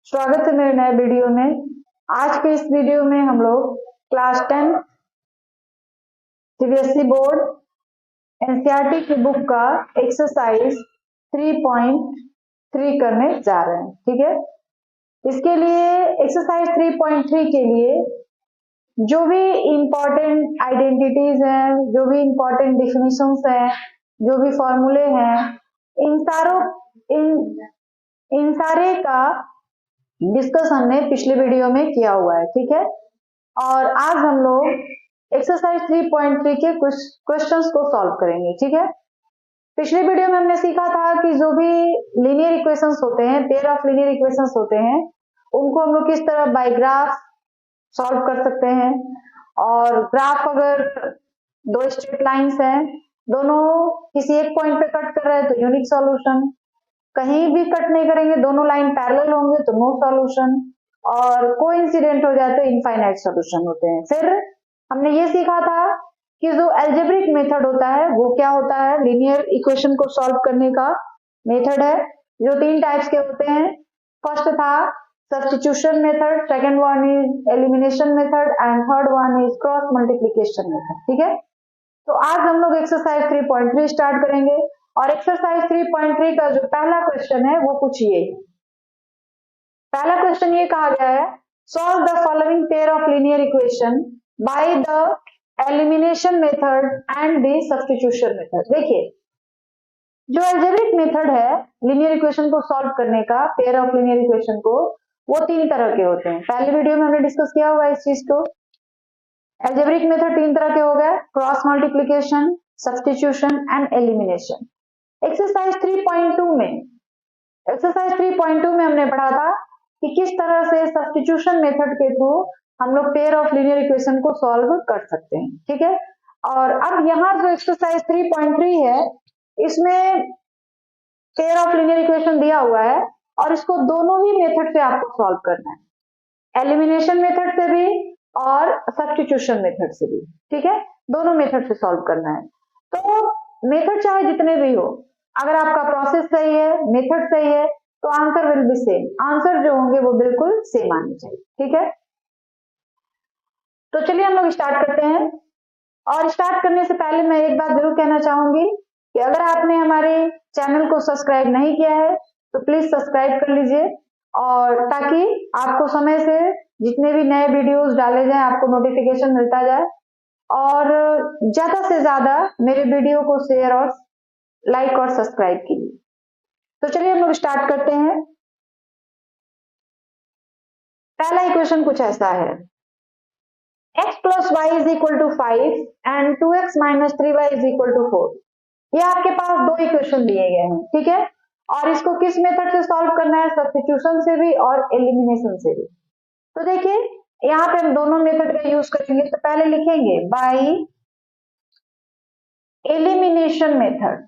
स्वागत है मेरे नए वीडियो में। आज के इस वीडियो में हम लोग क्लास 10 सीबीएसई बोर्ड एनसीईआरटी की बुक का एक्सरसाइज 3.3 करने जा रहे हैं। ठीक है, इसके लिए एक्सरसाइज 3.3 के लिए जो भी इंपॉर्टेंट आइडेंटिटीज हैं, जो भी इंपॉर्टेंट डिफिनीशंस हैं, जो भी फॉर्मूले हैं, इन सारे का डिस्कस हमने पिछले वीडियो में किया हुआ है। ठीक है, और आज हम लोग एक्सरसाइज 3.3 के कुछ क्वेश्चंस को सॉल्व करेंगे। ठीक है, पिछले वीडियो में हमने सीखा था कि जो भी लीनियर इक्वेशंस होते हैं, पेयर ऑफ लीनियर इक्वेशंस होते हैं, उनको हम लोग किस तरह बाय ग्राफ सॉल्व कर सकते हैं। और ग्राफ अगर दो स्ट्रेट लाइंस हैं, दोनों किसी एक पॉइंट पे कट कर रहे हैं तो यूनिक सॉल्यूशन, कहीं भी कट नहीं करेंगे, दोनों लाइन पैरेलल होंगे तो नो सॉल्यूशन, और कोइंसिडेंट हो जाए तो इनफाइनाइट सॉल्यूशन होते हैं। फिर हमने ये सीखा था कि जो एल्जेब्रिक मेथड होता है वो क्या होता है, लीनियर इक्वेशन को सॉल्व करने का मेथड है, जो 3 टाइप्स के होते हैं। फर्स्ट था substitution method, second one is elimination method and third one is cross multiplication method. ठीक है, तो आज हम लोग एक्सरसाइज 3.3 स्टार्ट करेंगे और एक्सरसाइज 3.3 का जो पहला क्वेश्चन है वो कुछ ये। पहला क्वेश्चन ये कहा गया है, solve the following pair of linear equation by the elimination method and the substitution method. देखिए, जो अलजेब्रिक मेथड है लीनियर इक्वेशन को सॉल्व करने का, पेयर ऑफ लीनियर इक्वेशन को, वो 3 तरह के होते हैं। पहले वीडियो में हमने डिस्कस किया हुआ इस चीज को। अलजेब्रिक मेथड 3 तरह के हो गए, cross multiplication, substitution and elimination. Exercise 3.2 में हमने पढ़ा था कि किस तरह से सब्स्टिट्यूशन मेथड के थ्रू हम लोग पेयर ऑफ लीनियर इक्वेशन को सॉल्व कर सकते हैं। ठीक है, और अब यहाँ जो एक्सरसाइज 3.3 है, इसमें पेयर ऑफ लीनियर इक्वेशन दिया हुआ है और इसको दोनों ही मेथड से आपको सॉल्व करना है, एलिमिनेशन मेथड से भी और सब्स्टिट्यूशन मेथड से भी। ठीक है, दोनों मेथड से सॉल्व करना है। तो मेथड चाहे जितने भी हो, अगर आपका प्रोसेस सही है, मेथड सही है, तो answer will be same. Answer जो होंगे वो बिल्कुल सेम आने चाहिए। ठीक है, तो चलिए हम लोग स्टार्ट करते हैं। और स्टार्ट करने से पहले मैं एक बात जरूर कहना चाहूंगी कि अगर आपने हमारे चैनल को सब्सक्राइब नहीं किया है तो प्लीज सब्सक्राइब कर लीजिए, और ताकि आपको समय से जितने भी नए वीडियोस डाले जाएं आपको नोटिफिकेशन मिलता जाए, और ज्यादा से ज्यादा मेरे वीडियो को शेयर और लाइक और सब्सक्राइब कीजिए। तो चलिए हम लोग स्टार्ट करते हैं। पहला इक्वेशन कुछ ऐसा है, x plus y is equal to 5 and 2x minus 3y is equal to 4। ये आपके पास दो इक्वेशन दिए गए हैं। ठीक है, और इसको किस मेथड से सॉल्व करना है, सब्स्टिट्यूशन से भी और एलिमिनेशन से भी। तो देखिए, यहाँ पे हम दोनों मेथड का यूज करेंगे। तो पहले लिखेंगे बाय एलिमिनेशन मेथड।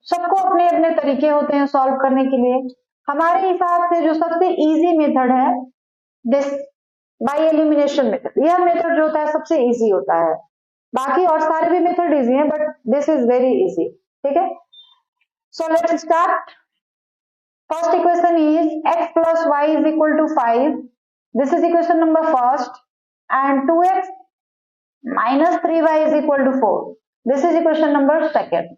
सबको अपने अपने तरीके होते हैं सॉल्व करने के लिए। हमारे हिसाब से जो सबसे इजी मेथड है दिस बाय एलिमिनेशन मेथड, यह मेथड जो होता है सबसे इजी होता है। बाकी और सारे भी मेथड इजी हैं, but this is very easy. ठीक है, so let's start. First equation is x plus y is equal to 5, this is equation number first, and 2x minus 3y is equal to 4, this is equation number second.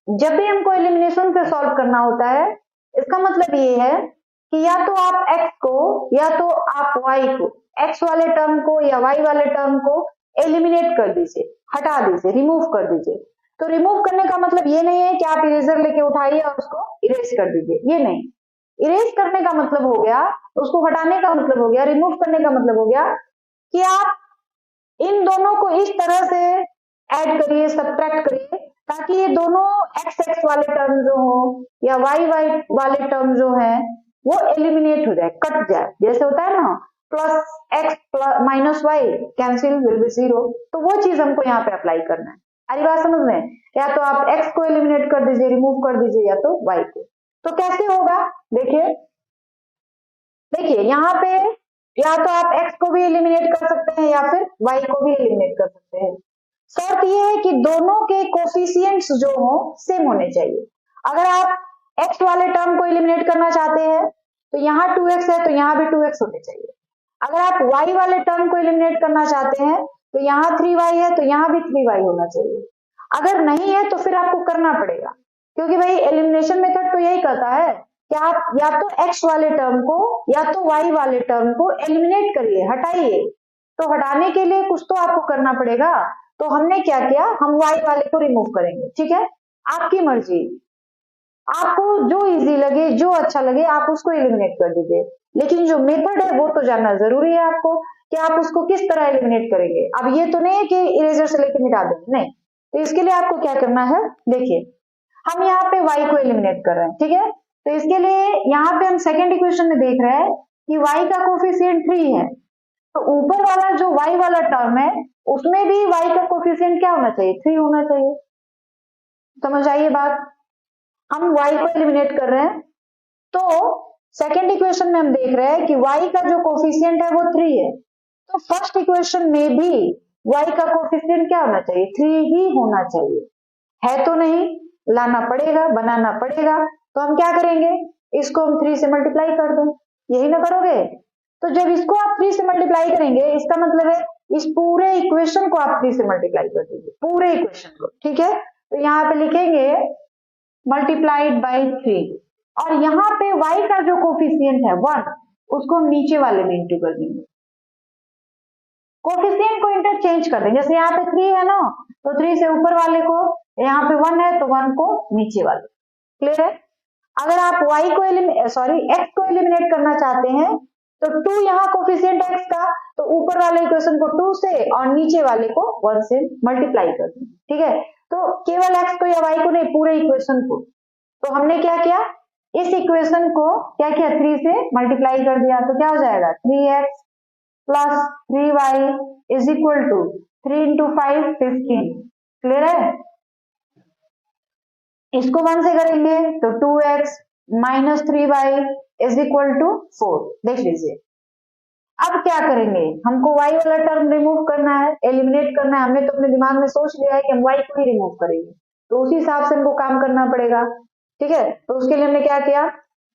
जब भी हमको elimination से solve करना होता है, इसका मतलब ये है कि या तो आप x को या तो आप y को, x वाले टर्म को या y वाले टर्म को एलिमिनेट कर दीजिए, हटा दीजिए, रिमूव कर दीजिए। तो रिमूव करने का मतलब ये नहीं है कि आप इरेजर लेके उठाइए और उसको इरेज कर दीजिए, ये नहीं। इरेज करने का मतलब हो गया, उसको हटाने का मतलब हो गया, रिमूव करने का मतलब हो गया कि आप इन दोनों को इस तरह से ऐड करिए, सब्ट्रैक्ट करिए, ताकि ये दोनों एक्स एक्स वाले टर्म जो हो या वाई वाई वाले टर्म जो है वो एलिमिनेट हो जाए, कट जाए। जैसे होता है ना, plus x minus y cancel will be 0, तो वो चीज हमको यहाँ पे अप्लाई करना है। अरे बात समझ में, या तो आप एक्स को एलिमिनेट कर दीजिए, रिमूव कर दीजिए, या तो वाई को। तो कैसे होगा, देखिए देखिए यहाँ पे या तो आप x को भी एलिमिनेट कर सकते हैं या फिर y को भी एलिमिनेट कर सकते हैं। शर्त ये है कि दोनों के कोफिशिएंट्स जो हो सेम होने चाहिए। अगर आप x वाले टर्म को एलिमिनेट करना चाहते हैं तो यहाँ 2x है तो यहाँ भी 2x होने चाहिए। अगर आप y वाले टर्म को एलिमिनेट करना चाहते हैं तो यहाँ 3y है तो यहाँ भी 3y होना चाहिए। अगर नहीं है तो फिर आपको करना पड़ेगा, क्योंकि भाई एलिमिनेशन मेथड तो यही कहता है कि आप या तो x वाले टर्म को या तो y वाले टर्म को एलिमिनेट करिए, हटाइए। तो हटाने के लिए कुछ तो आपको करना पड़ेगा। तो हमने क्या किया, हम y वाले को रिमूव करेंगे। ठीक है, आपकी मर्जी, आपको जो इजी लगे जो अच्छा लगे आप उसको एलिमिनेट कर दीजिए, लेकिन जो मेथड है वो तो जानना जरूरी है आपको कि आप उसको किस तरह एलिमिनेट करेंगे। अब ये तो नहीं है कि इरेजर से लेकर मिटा देंगे, नहीं। तो इसके लिए आपको क्या करना है, देखिए हम यहाँ पे y को एलिमिनेट कर रहे हैं। ठीक है, तो इसके लिए यहाँ पे हम सेकेंड इक्वेशन में देख रहे हैं कि y का कोफिशिएंट 3 है, तो ऊपर वाला जो y वाला टर्म है उसमें भी y का कोफिशिएंट क्या होना चाहिए, 3 होना चाहिए। समझ आइए बात, हम y को एलिमिनेट कर रहे हैं तो सेकेंड इक्वेशन में हम देख रहे हैं कि y का जो कोफिशिएंट है वो 3 है, तो फर्स्ट इक्वेशन में भी y का कोफिशिएंट क्या होना चाहिए, 3 ही होना चाहिए। है तो नहीं, लाना पड़ेगा, बनाना पड़ेगा। तो हम क्या करेंगे, इसको हम 3 से मल्टीप्लाई कर दें, यही ना करोगे। तो जब इसको आप 3 से मल्टीप्लाई करेंगे इसका मतलब है इस पूरे इक्वेशन को आप 3 से मल्टीप्लाई कर दीजिए, पूरे इक्वेशन को। ठीक है, तो यहाँ पे लिखेंगे मल्टीप्लाइड बाई 3, और यहाँ पे y का जो कोफिशिएंट है 1 उसको हम नीचे वाले में इंटू कर देंगे। कोफिशिएंट को इंटरचेंज कर देंगे, जैसे यहाँ पे 3 है ना, तो 3 से ऊपर वाले को, यहाँ पे 1 है तो 1 को नीचे वाले। क्लियर है। अगर आप y को x को एलिमिनेट करना चाहते हैं तो 2 यहाँ कोफिशिएंट x का, तो ऊपर वाले इक्वेशन को 2 से और नीचे वाले को 1 से मल्टीप्लाई कर देंगे। ठीक है, तो केवल x को या y को नहीं, पूरे इक्वेशन को। तो हमने क्या किया, इस इक्वेशन को क्या किया, 3 से मल्टीप्लाई कर दिया, तो क्या हो जाएगा 3x plus 3y is equal to 3 into 5 15। Clear है। इसको 1 से करेंगे तो 2x minus 3y is equal to 4। देख लीजिए, अब क्या करेंगे, हमको y वाला टर्म रिमूव करना है, एलिमिनेट करना है। हमने तो अपने दिमाग में सोच लिया है कि हम y को ही रिमूव करेंगे, तो उसी हिसाब से हमको काम करना पड़ेगा। ठीक है, तो उसके लिए हमने क्या किया,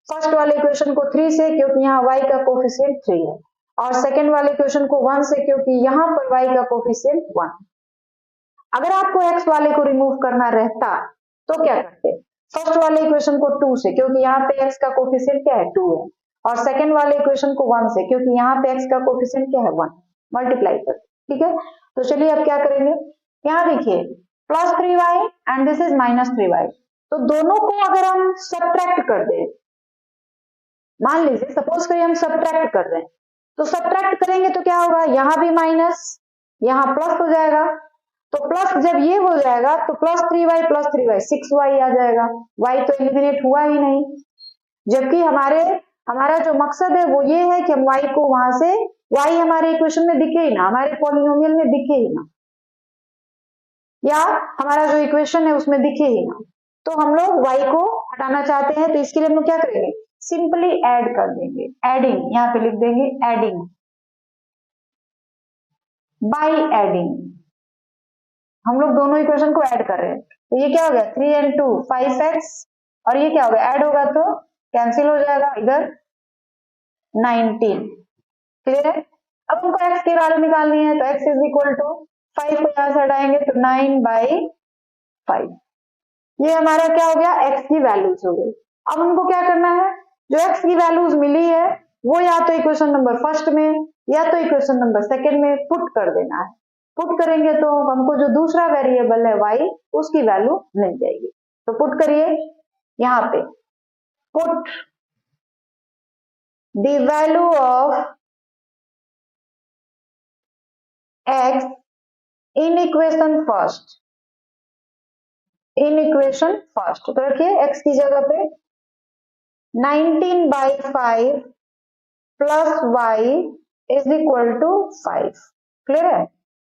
फर्स्ट वाले इक्वेशन को 3 से, क्योंकि यहाँ y का कोफिशिएंट 3 है, और सेकेंड वाले इक्वेशन को 1 से, क्योंकि यहाँ पर y का कोफिशिएंट 1। अगर आपको x वाले को रिमूव करना रहता तो क्या करते, फर्स्ट वाले इक्वेशन को 2 से, क्योंकि यहाँ पे x का कोफिशिएंट क्या है 2 है, और सेकेंड वाले इक्वेशन को 1 से, क्योंकि यहाँ पे x का कोफिशिएंट क्या है 1, मल्टीप्लाई कर। ठीक है, तो चलिए अब क्या करेंगे, यहाँ देखिए plus 3y and this is minus 3y, तो दोनों को अगर हम सब्ट्रैक्ट कर दें, मान लीजिए सपोज करिए हम सब्ट्रैक्ट कर रहे हैं, तो सब्ट्रैक्ट करेंगे तो क्या होगा, यहाँ भी माइनस यहाँ प्लस हो जाएगा, तो प्लस जब ये हो जाएगा तो plus 3y plus 3y 6y आ जाएगा। y तो एलिमिनेट हुआ ही नहीं, जबकि हमारा जो मकसद है वो ये है कि हम y को वहां से, y हमारे इक्वेशन में दिखे ही ना, हमारे पॉलिनोमियल में दिखे ही ना, या हमारा जो इक्वेशन है उसमें दिखे ही ना, तो हम लोग y को हटाना चाहते हैं। तो इसके लिए हम लोग क्या करेंगे, सिंपली ऐड कर देंगे, एडिंग, यहाँ पे लिख देंगे एडिंग, बाई एडिंग हम लोग दोनों इक्वेशन को ऐड कर रहे हैं। तो ये क्या हो गया 3 and 2 5x, और ये क्या होगा, ऐड होगा तो कैंसिल हो जाएगा, इधर 19। क्लियर है। अब हमको x की वैल्यू निकालनी है, तो x इज इक्वल टू 5 को यहां से हटाएंगे तो 9/5, ये हमारा क्या हो गया, x की वैल्यूज हो गई। अब हमको क्या करना है, जो x की वैल्यूज मिली है वो या तो इक्वेशन नंबर फर्स्ट में या तो इक्वेशन नंबर सेकेंड में पुट कर देना है। पुट करेंगे तो हमको जो दूसरा वेरिएबल है y, उसकी वैल्यू मिल जाएगी। तो पुट करिए, यहाँ पे put the value of x in equation first, in equation first, तो रखिए x की जगह पे 19/5 plus y is equal to 5। Clear है,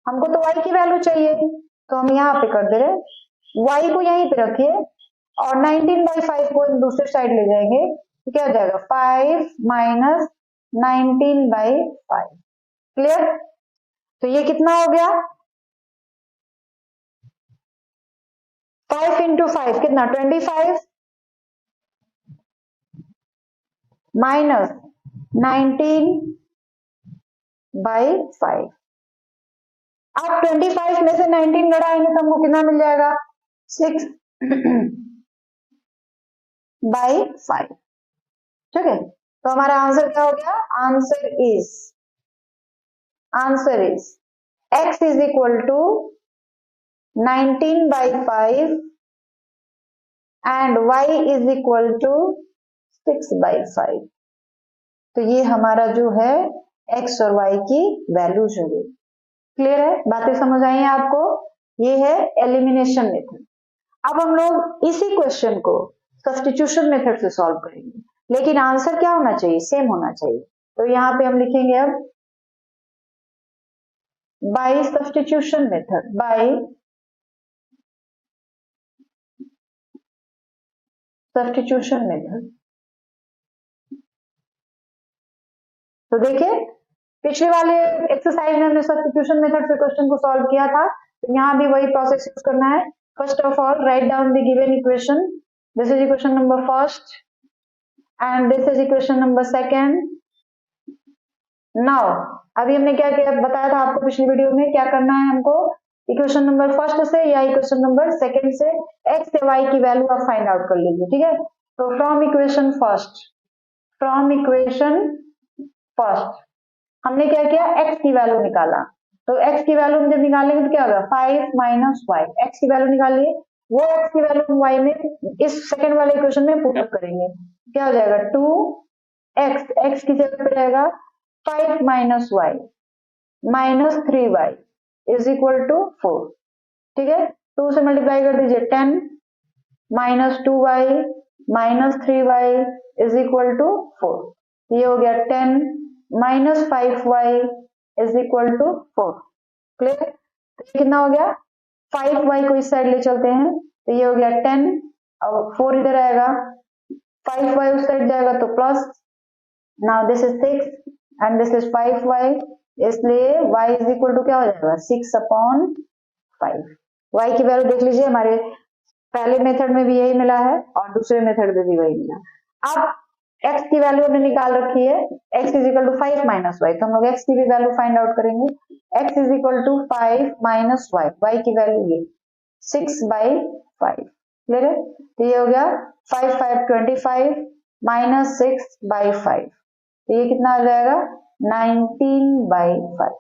हमको तो y की वैल्यू चाहिए, तो हम यहाँ पे कर दे रहे, y को यहीं पे रखिए और 19/5 को दूसरे साइड ले जाएंगे, तो क्या हो जाएगा 5 माइनस 19/5। क्लियर, तो ये कितना हो गया, 5 इंटू 5 कितना 25 माइनस 19/5। अब 25 में से 19 घटाएंगे तो हमको कितना मिल जाएगा 6/5। ठीक है, तो हमारा आंसर क्या हो गया? Answer is x is equal to 19/5 and y is equal to 6/5। तो ये हमारा जो है x और y की वैल्यूज हो गई। क्लियर है? बातें समझ आई हैं आपको? ये है एलिमिनेशन मेथड। अब हम लोग इसी क्वेश्चन को सब्स्टिट्यूशन मेथड से सॉल्व करेंगे, लेकिन आंसर क्या होना चाहिए? सेम होना चाहिए। तो यहाँ पे हम लिखेंगे अब by substitution method, by substitution method. तो देखिए पिछले वाले एक्सरसाइज में हमने सब्स्टिट्यूशन मेथड से क्वेश्चन को सॉल्व किया था, तो यहाँ भी वही प्रोसेस यूज करना है। First of all write down the given equation, this is equation number first and this is equation number second. Now अभी हमने क्या किया बताया था आपको पिछली वीडियो में, क्या करना है हमको? इक्वेशन नंबर फर्स्ट से या इक्वेशन नंबर सेकेंड से एक्स या वाई की वैल्यू आप फाइंड आउट कर लीजिए। ठीक है, तो फ्रॉम इक्वेशन फर्स्ट हमने क्या किया? एक्स की वैल्यू निकाला। तो एक्स की वैल्यू हम जब निकालेंगे तो क्या होगा? 5 माइनस वाई। एक्स की वैल्यू निकालिए, वो एक्स की वैल्यू वाई में इस सेकंड वाले इक्वेशन में पुट अप करेंगे। क्या हो जाएगा? 2x, एक्स की जगह पे रहेगा 5 minus y minus 3y is equal to 4। ठीक है, 2 से मल्टीप्लाई कर दीजिए 10 minus 2y minus 3y is equal to 4। ये हो गया 10 minus 5y is equal to 4। Clear? तो ये कितना हो गया? 5y को इस साइड ले चलते हैं, तो ये हो गया 10 और 4 इधर आएगा, 5y उस साइड जाएगा तो plus, now this is 6 and this is 5y, इसलिए y इज इक्वल टू क्या हो जाएगा? 6/5। y की वैल्यू देख लीजिए, हमारे पहले मेथड में भी यही मिला है और दूसरे मेथड में भी वही मिला। अब x की वैल्यू हमने निकाल रखी है, x is equal to 5 minus y, तो हम लोग x की भी वैल्यू फाइंड आउट करेंगे। x is equal to 5 minus y, y की वैल्यू ये 6/5। क्लियर है? तो ये हो गया 5 5 25 माइनस 6/5, तो ये कितना आ जाएगा? 19/5।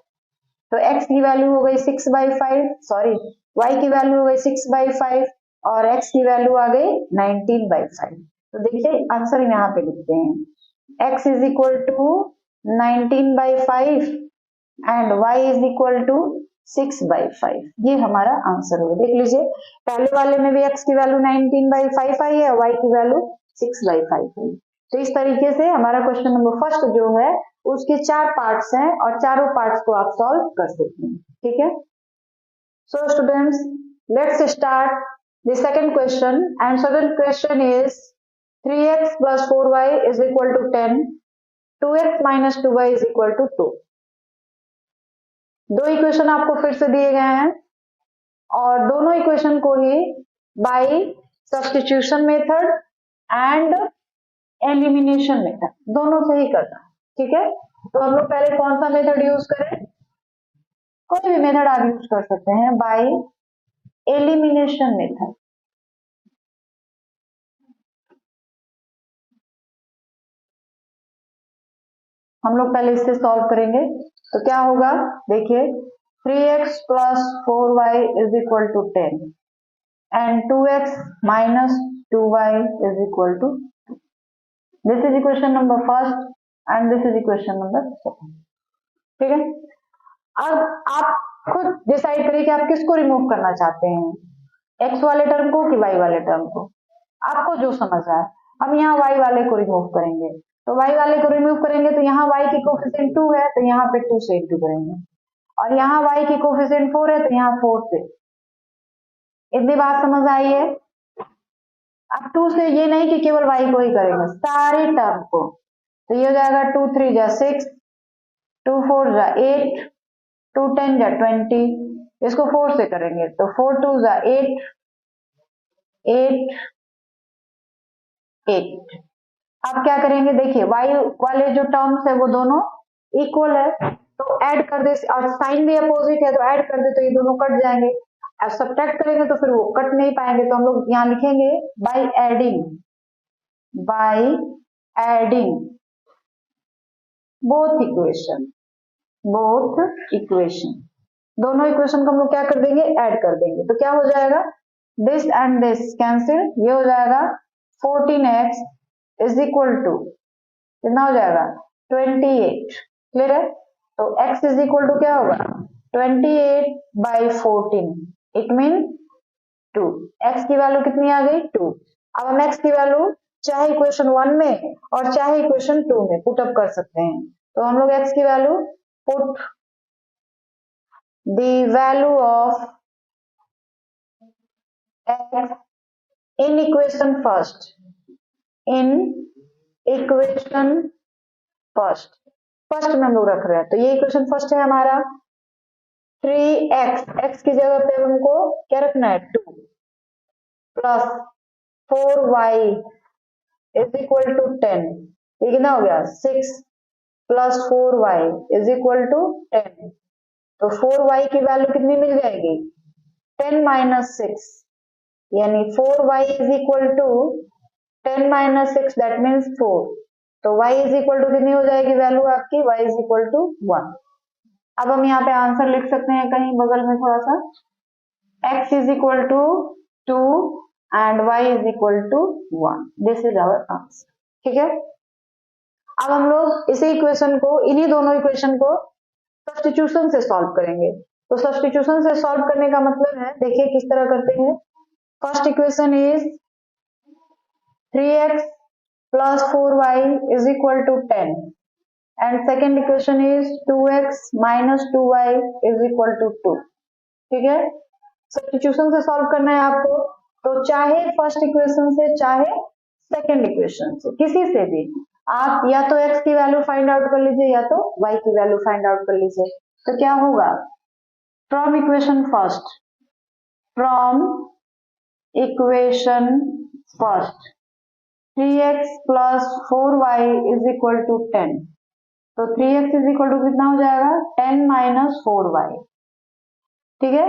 तो x की वैल्यू हो गई 6/5, सॉरी y की वैल्यू हो गई 6/5 और x की वैल्यू आ गई 19/5। तो देखिए आंसर यहाँ पे लिखते हैं, x is equal to 19/5 and y is equal to 6/5। ये हमारा आंसर होगा। देख लीजिए पहले वाले में भी x की वैल्यू 19/5 आई है, y की वैल्यू 6/5 आई। तो इस तरीके से हमारा क्वेश्चन नंबर फर्स्ट जो है उसके 4 पार्ट्स हैं और चारों पार्ट्स को आप सॉल्व कर सकते हैं। ठीक है, so students let's start the second question and second question is 3x plus 4y is equal to 10, 2x minus 2y is equal to 2। दो इक्वेशन आपको फिर से दिए गए हैं और दोनों इक्वेशन को ही by substitution method and elimination method दोनों से ही करना। ठीक है, तो हम लोग पहले कौन सा मेथड यूज करें? कोई भी मेथड आप यूज कर सकते हैं, बाय एलिमिनेशन मेथड। हम लोग पहले इससे सॉल्व करेंगे, तो क्या होगा देखिए 3x plus 4y is equal to 10 and 2x minus 2y is equal to 2। This is equation number first and this is equation number second। ठीक है, अब आप खुद डिसाइड करिए कि आप किसको रिमूव करना चाहते हैं, x वाले टर्म को कि y वाले टर्म को, आपको जो समझ आए। हम यहाँ y वाले को रिमूव करेंगे, तो y वाले को रिमूव करेंगे तो यहाँ y की कोफिशिएंट 2 है तो यहाँ पे 2 से इंटू करेंगे और यहाँ y की कोफिशिएंट 4 है तो यहाँ 4 से। इतनी बात समझ आई है? अब 2 से ये नहीं कि केवल y को ही करेंगे, सारे टर्म को। तो ये हो जाएगा 2 3 जा 6, 2 4 जा 8, 2 10 जा 20। इसको 4 से करेंगे तो 4 2 जा 8, 8 8। अब क्या करेंगे, देखिए y वाले जो टर्म्स है वो दोनों इक्वल है, तो ऐड कर दे, और साइन भी अपोजिट है तो ऐड कर दे, तो ये दोनों कट जाएंगे। अब सब्ट्रैक्ट करेंगे तो फिर वो कट नहीं पाएंगे, तो हम लोग यहाँ लिखेंगे बाय एडिंग बोथ इक्वेशन, दोनों इक्वेशन को हम लोग क्या कर देंगे, ऐड कर देंगे। तो क्या हो जाएगा, दिस एंड दिस कैंसिल, ये हो जाएगा 14x इज इक्वल टू कितना हो जाएगा 28। क्लियर है, तो x इज इक्वल टू क्या होगा 28/14, इट मीन 2। x की वैल्यू कितनी आ गई 2। अब हम x की वैल्यू चाहे इक्वेशन 1 में और चाहे इक्वेशन 2 में पुट अप कर सकते हैं। तो हम लोग x की value put the value of x in equation first में हम लोग रख रहे हैं, तो ये इक्वेशन फर्स्ट है हमारा 3x, x की जगह पे हमको क्या रखना है 2 plus 4y is equal to 10, ये कितना हो गया 6 plus 4y is equal to 10। तो 4y की वैल्यू कितनी मिल जाएगी 10 माइनस 6, यानी 4y is equal to 10 minus 6 that means 4। तो y इज इक्वल टू कितनी हो जाएगी वैल्यू आपकी, y इज इक्वल टू 1। अब हम यहाँ पे आंसर लिख सकते हैं कहीं बगल में थोड़ा सा, x is equal to 2 and y is equal to 1, this is our answer. ठीक है, अब हम लोग इसी इक्वेशन को, इन्हीं दोनों इक्वेशन को सब्स्टिट्यूशन से सॉल्व करेंगे। तो सब्स्टिट्यूशन से सॉल्व करने का मतलब है, देखिए किस तरह करते हैं। First equation is 3x plus 4y is equal to 10 and second equation is 2x minus 2y is equal to 2। ठीक है, सब्स्टिट्यूशन से सॉल्व करना है आपको, तो चाहे फर्स्ट इक्वेशन से चाहे सेकंड इक्वेशन से, किसी से भी आप या तो x की वैल्यू फाइंड आउट कर लीजिए या तो y की वैल्यू फाइंड आउट कर लीजिए। तो क्या होगा, from equation first 3x plus 4y is equal to 10, तो 3x is equal to कितना हो जाएगा 10 minus 4y। ठीक है,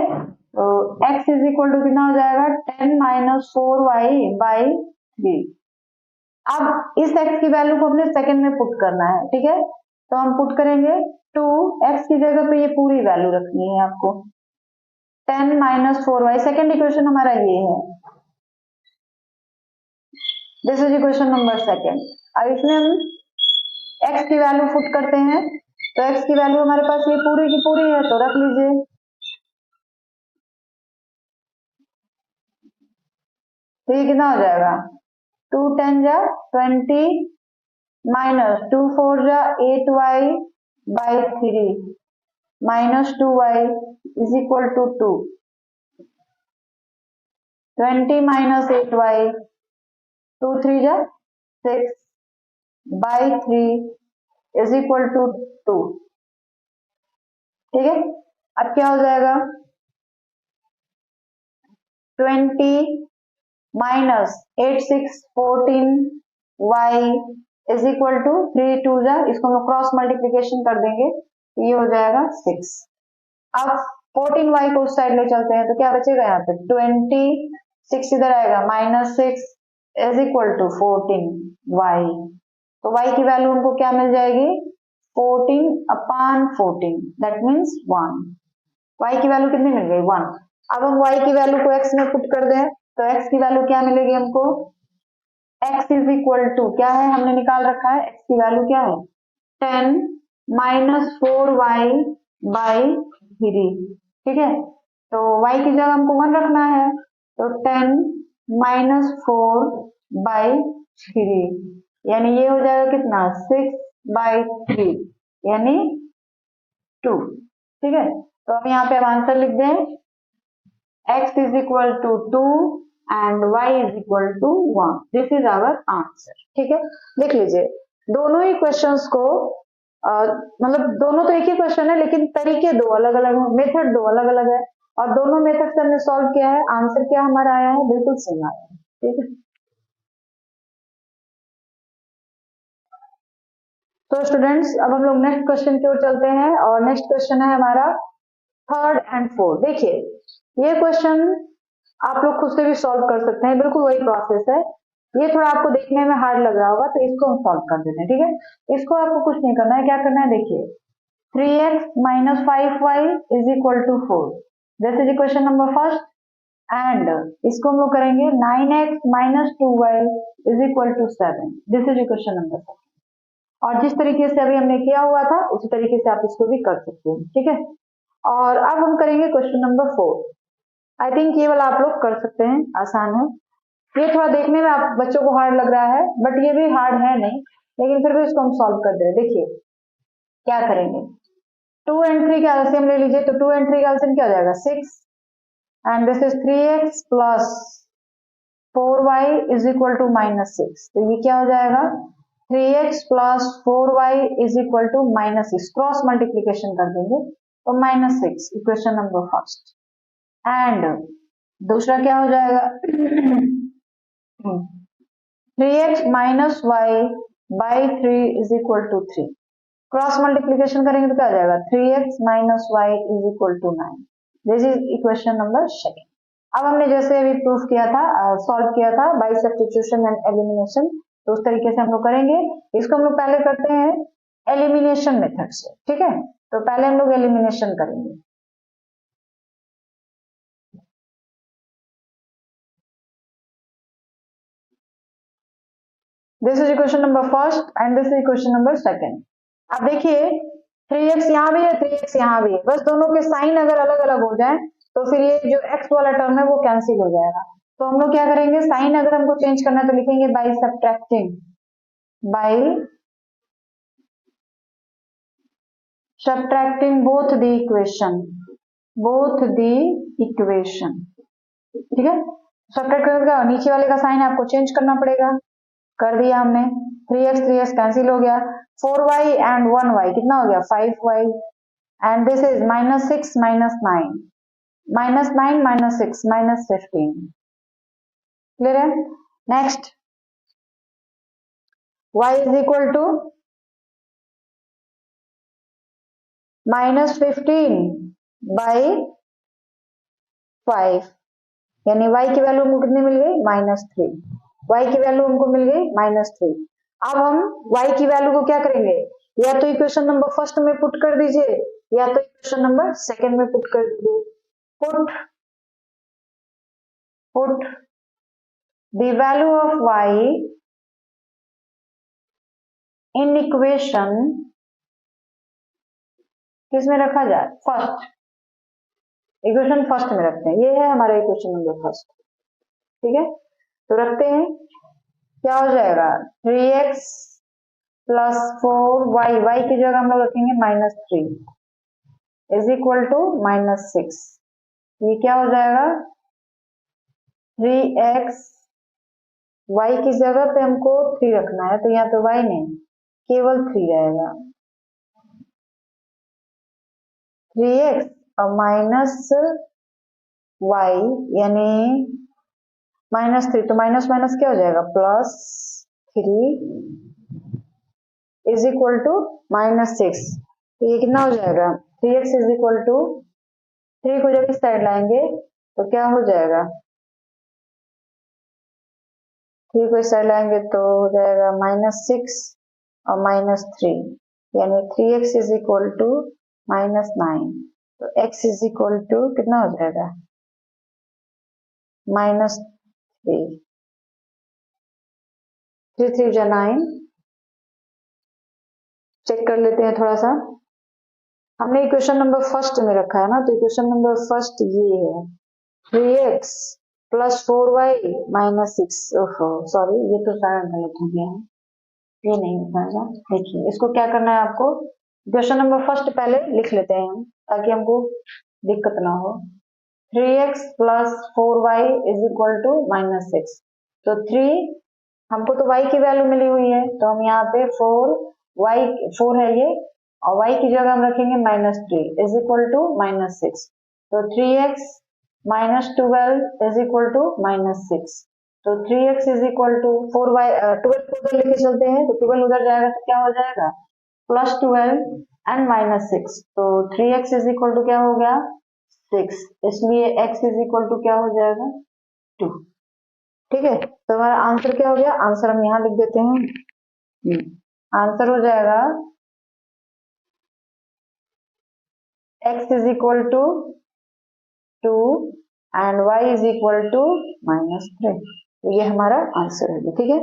तो x is equal to कितना हो जाएगा 10 minus 4y by 3। अब इस x की वैल्यू को अपने सेकंड में पुट करना है। ठीक है, तो हम पुट करेंगे 2, x की जगह पे ये पूरी वैल्यू रखनी है आपको, 10 minus 4y, सेकंड इक्वेशन हमारा ये है, this is equation number second. अब इसमें हम x की वैल्यू पुट करते हैं, तो x की वैल्यू हमारे पास ये पूरी की पूरी है, तो रख लीजिए। तो ये कितना हो जाएगा 2 10 जा 20 माइनस 2 4 जा 8y by 3 minus 2y is equal to 2, 20 minus 8y 2 3 जा 6 by 3 इज इक्वल टू 2। ठीक है, अब क्या हो जाएगा 20 minus 8 6 14 y is equal to 3 2 जा, इसको हम क्रॉस मल्टीप्लीकेशन कर देंगे, ये हो जाएगा 6। अब 14y को उस साइड ले चलते हैं, तो क्या बचेगा यहाँ पे 20, 6 इधर आएगा minus 6 is equal to 14y। तो y की वैल्यू हमको क्या मिल जाएगी 14/14 दैट मीन्स 1। y की वैल्यू कितनी मिल गई 1। अब हम y की वैल्यू को x में पुट कर दें, तो x की वैल्यू क्या मिलेगी हमको, x इज इक्वल टू क्या है हमने निकाल रखा है, x की वैल्यू क्या है 10 माइनस 4y बाई 3। ठीक है, तो y की जगह हमको 1 रखना है, तो 10 माइनस 4 बाई 3, यानी ये हो जाएगा कितना 6/3 यानी 2। ठीक है, तो हम यहाँ पे अब आंसर लिख दें, x is equal to 2 and y is equal to 1, this is our answer. ठीक है, देख लीजिए दोनों ही क्वेश्चंस को मतलब दोनों तो एक ही क्वेश्चन है, लेकिन तरीके दो अलग अलग, मेथड दो अलग अलग है। और दोनों मेथड से हमने सॉल्व किया है, आंसर क्या हमारा आया है, बिल्कुल सेम आया है। ठीक है, तो स्टूडेंट्स अब हम लोग नेक्स्ट क्वेश्चन की ओर चलते हैं, और नेक्स्ट क्वेश्चन है हमारा थर्ड एंड फोर्थ। देखिए ये क्वेश्चन आप लोग खुद से भी सॉल्व कर सकते हैं, बिल्कुल वही प्रोसेस है। ये थोड़ा आपको देखने में हार्ड लग रहा होगा, तो इसको हम सॉल्व कर देते हैं। ठीक है, इसको आपको कुछ नहीं करना है, क्या करना है, देखिए 3x minus 5y is equal to 4, this is equation number first. And इसको हम लोग करेंगे 9x minus 2y is equal to 7, this is equation number second. और जिस तरीके से अभी हमने किया हुआ था उसी तरीके से आप इसको भी कर सकते हैं। ठीक है, और अब हम करेंगे क्वेश्चन नंबर 4। आई थिंक ये वाला आप लोग कर सकते हैं, आसान है। ये थोड़ा देखने में आप बच्चों को हार्ड लग रहा है, बट ये भी हार्ड है नहीं, लेकिन फिर भी इसको हम सॉल्व कर दे रहे हैं। देखिए क्या करेंगे, 2 and 3 का एलसीएम ले लीजिए, तो 2 and 3 का एलसीएम क्या हो जाएगा, 6, and this is 3x plus 4y is equal to -6, तो ये क्या हो जाएगा, 3x plus 4y is equal to -6, cross multiplication कर देंगे तो -6, इक्वेशन नंबर फर्स्ट। एंड दूसरा क्या हो जाएगा 3x minus y by 3 is equal to 3, cross multiplication करेंगे तो क्या हो जाएगा, 3x minus y is equal to 9, this is equation number second. अब हमने जैसे अभी प्रूफ किया था, सॉल्व किया था बाय सब्स्टिट्यूशन एंड एलिमिनेशन, तो उस तरीके से हम लोग करेंगे। इसको हम लोग पहले करते हैं एलिमिनेशन मेथड से। ठीक है, तो पहले हम लोग एलिमिनेशन करेंगे। This is equation number first and this is equation number second. अब देखिए 3x यहाँ भी है, 3x यहाँ भी है, बस दोनों के साइन अगर अलग अलग हो जाए तो फिर ये जो x वाला टर्म है वो कैंसिल हो जाएगा। तो हम लोग क्या करेंगे, साइन अगर हमको चेंज करना है तो लिखेंगे by subtracting both the equation. ठीक है, सब्ट्रैक्ट करके नीचे वाले का साइन आपको चेंज करना पड़ेगा, कर दिया हमने। 3x कैंसिल हो गया, 4y एंड 1y कितना हो गया, 5y, and this is -6 -9, -9 -6 -15, clear है। Next y is equal to -15 by 5, यानी y की वैल्यू हमको कितनी मिल गई, -3, y की वैल्यू हमको मिल गई -3। अब हम y की वैल्यू को क्या करेंगे, या तो इक्वेशन नंबर फर्स्ट में पुट कर दीजिए या तो इक्वेशन नंबर सेकंड में पुट कर दीजिए। Put the value of y in equation, किस में रखा जाए, फर्स्ट, इक्वेशन फर्स्ट में रखते हैं, ये है हमारा इक्वेशन नंबर फर्स्ट। ठीक है, तो रखते हैं, क्या हो जाएगा 3x प्लस 4y, y की जगह हम लोग रखेंगे -3 इज इक्वल टू -6, ये क्या हो जाएगा 3x, y की जगह पे हमको 3 रखना है, तो यहाँ पे y नहीं केवल 3 रहेगा, 3x और माइनस y यानी -3, तो माइनस माइनस क्या हो जाएगा, +3 इज इक्वल टू -6, तो ये कितना हो जाएगा 3x इज इक्वल टू 3 को जब इस साइड लाएंगे तो क्या हो जाएगा, 3 को इस साइड लाएंगे तो हो जाएगा -6 और -3, यानी 3x इज इक्वल टू -9, तो x इज इक्वल टू कितना हो जाएगा -3, 3 3 जा 9, चेक कर लेते हैं थोड़ा सा। हमने इक्वेशन नंबर फर्स्ट में रखा है ना, तो इक्वेशन नंबर फर्स्ट ये है 3x प्लस 4y -6, सॉरी ये तो सारा गलत हो गया है, ये नहीं होगा। देखिए इसको क्या करना है आपको, क्वेश्चन नंबर फर्स्ट पहले लिख लेते हैं हम ताकि हमको दिक्कत ना हो। 3x plus 4y is equal to -6, तो 3 हमको तो y की वैल्यू मिली हुई है, तो हम यहाँ पे 4 है ये, और y की जगह हम रखेंगे -3 इज इक्वल टू -6, तो 3x minus 12 is equal to minus 6। तो 3x is equal to 4y 12 को उधर लेके चलते हैं तो 12 उधर जाएगा तो क्या हो जाएगा प्लस 12 एंड माइनस 6। तो 3x इज इक्वल टू क्या हो गया 6, इसलिए x इज इक्वल टू क्या हो जाएगा 2। ठीक है, तो हमारा आंसर क्या हो गया, आंसर हम यहाँ लिख देते हैं। आंसर हो जाएगा x is equal to 2 and y is equal to minus 3। तो ये हमारा आंसर है। ठीक है,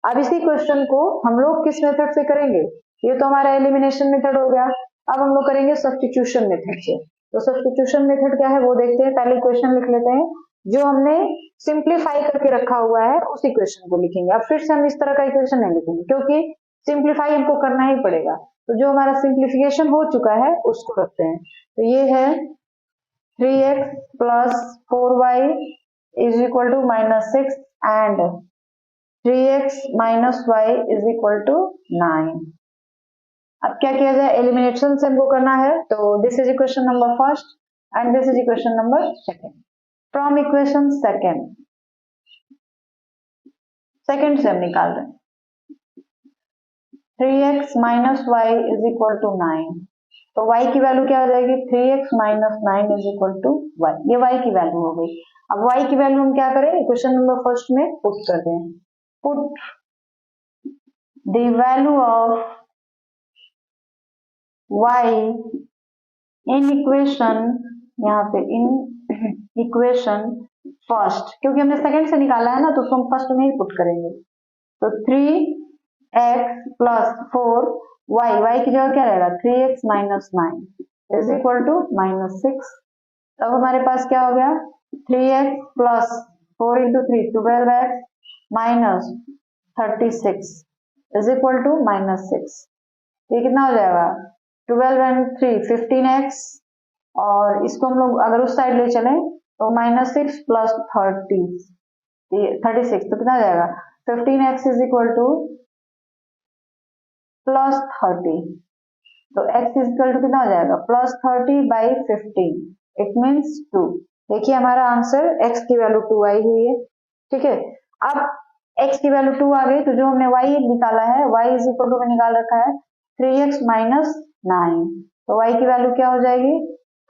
अब इसी क्वेश्चन को हम लोग किस मेथड से करेंगे, ये तो हमारा एलिमिनेशन मेथड हो गया। अब हम लोग करेंगे सब्स्टिट्यूशन मेथड से। तो सब्स्टिट्यूशन मेथड क्या है वो देखते हैं। पहले इक्वेशन लिख लेते हैं, जो हमने सिंप्लीफाई करके रखा हुआ है उस इक्वेशन को लिखेंगे। अब फिर से हम इस तरह का इक्वेशन नहीं लिखेंगे क्योंकि सिंप्लीफाई हमको करना ही पड़ेगा। तो जो हमारा सिंप्लीफिकेशन हो चुका है उसको रखते हैं। तो ये है 3x plus 4y is equal to minus 6 and 3x minus y is equal to 9। अब क्या किया जाए, एलिमिनेशन से हमको करना है। तो this is equation number first and this is equation number second. From equation second से हम निकाल रहे हैं 3x minus y is equal to 9। तो y की वैल्यू क्या हो जाएगी 3x minus 9 is equal to y। ये y की वैल्यू हो गई। अब y की वैल्यू हम क्या करें, इक्वेशन नंबर फर्स्ट में पुट कर दें। Put the value of y in equation, यहाँ पे इन इक्वेशन फर्स्ट, क्योंकि हमने सेकंड से निकाला है ना तो उसको हम फर्स्ट में ही पुट करेंगे। तो 3x प्लस 4y की जगह क्या रहेगा 3x minus 9 is equal to minus 6। तब हमारे पास क्या हो गया 3x plus 4 into 3 12x minus 36 is equal to minus 6। ये कितना हो जाएगा 12 एंड 3 15x, और इसको हम लोग अगर उस साइड ले चले तो माइनस 6 प्लस 36 तो कितना हो जाएगा 15x is equal two plus 30। तो x इज इक्वल टू कितना हो जाएगा प्लस 30 बाई 15, इट मीन्स 2। देखिए हमारा आंसर x की वैल्यू 2 आई हुई है। ठीक है, अब x की वैल्यू 2 आ गई तो जो हमने y निकाला है y इज इक्वल टू में निकाल रखा है 3x माइनस 9। तो y की वैल्यू क्या हो जाएगी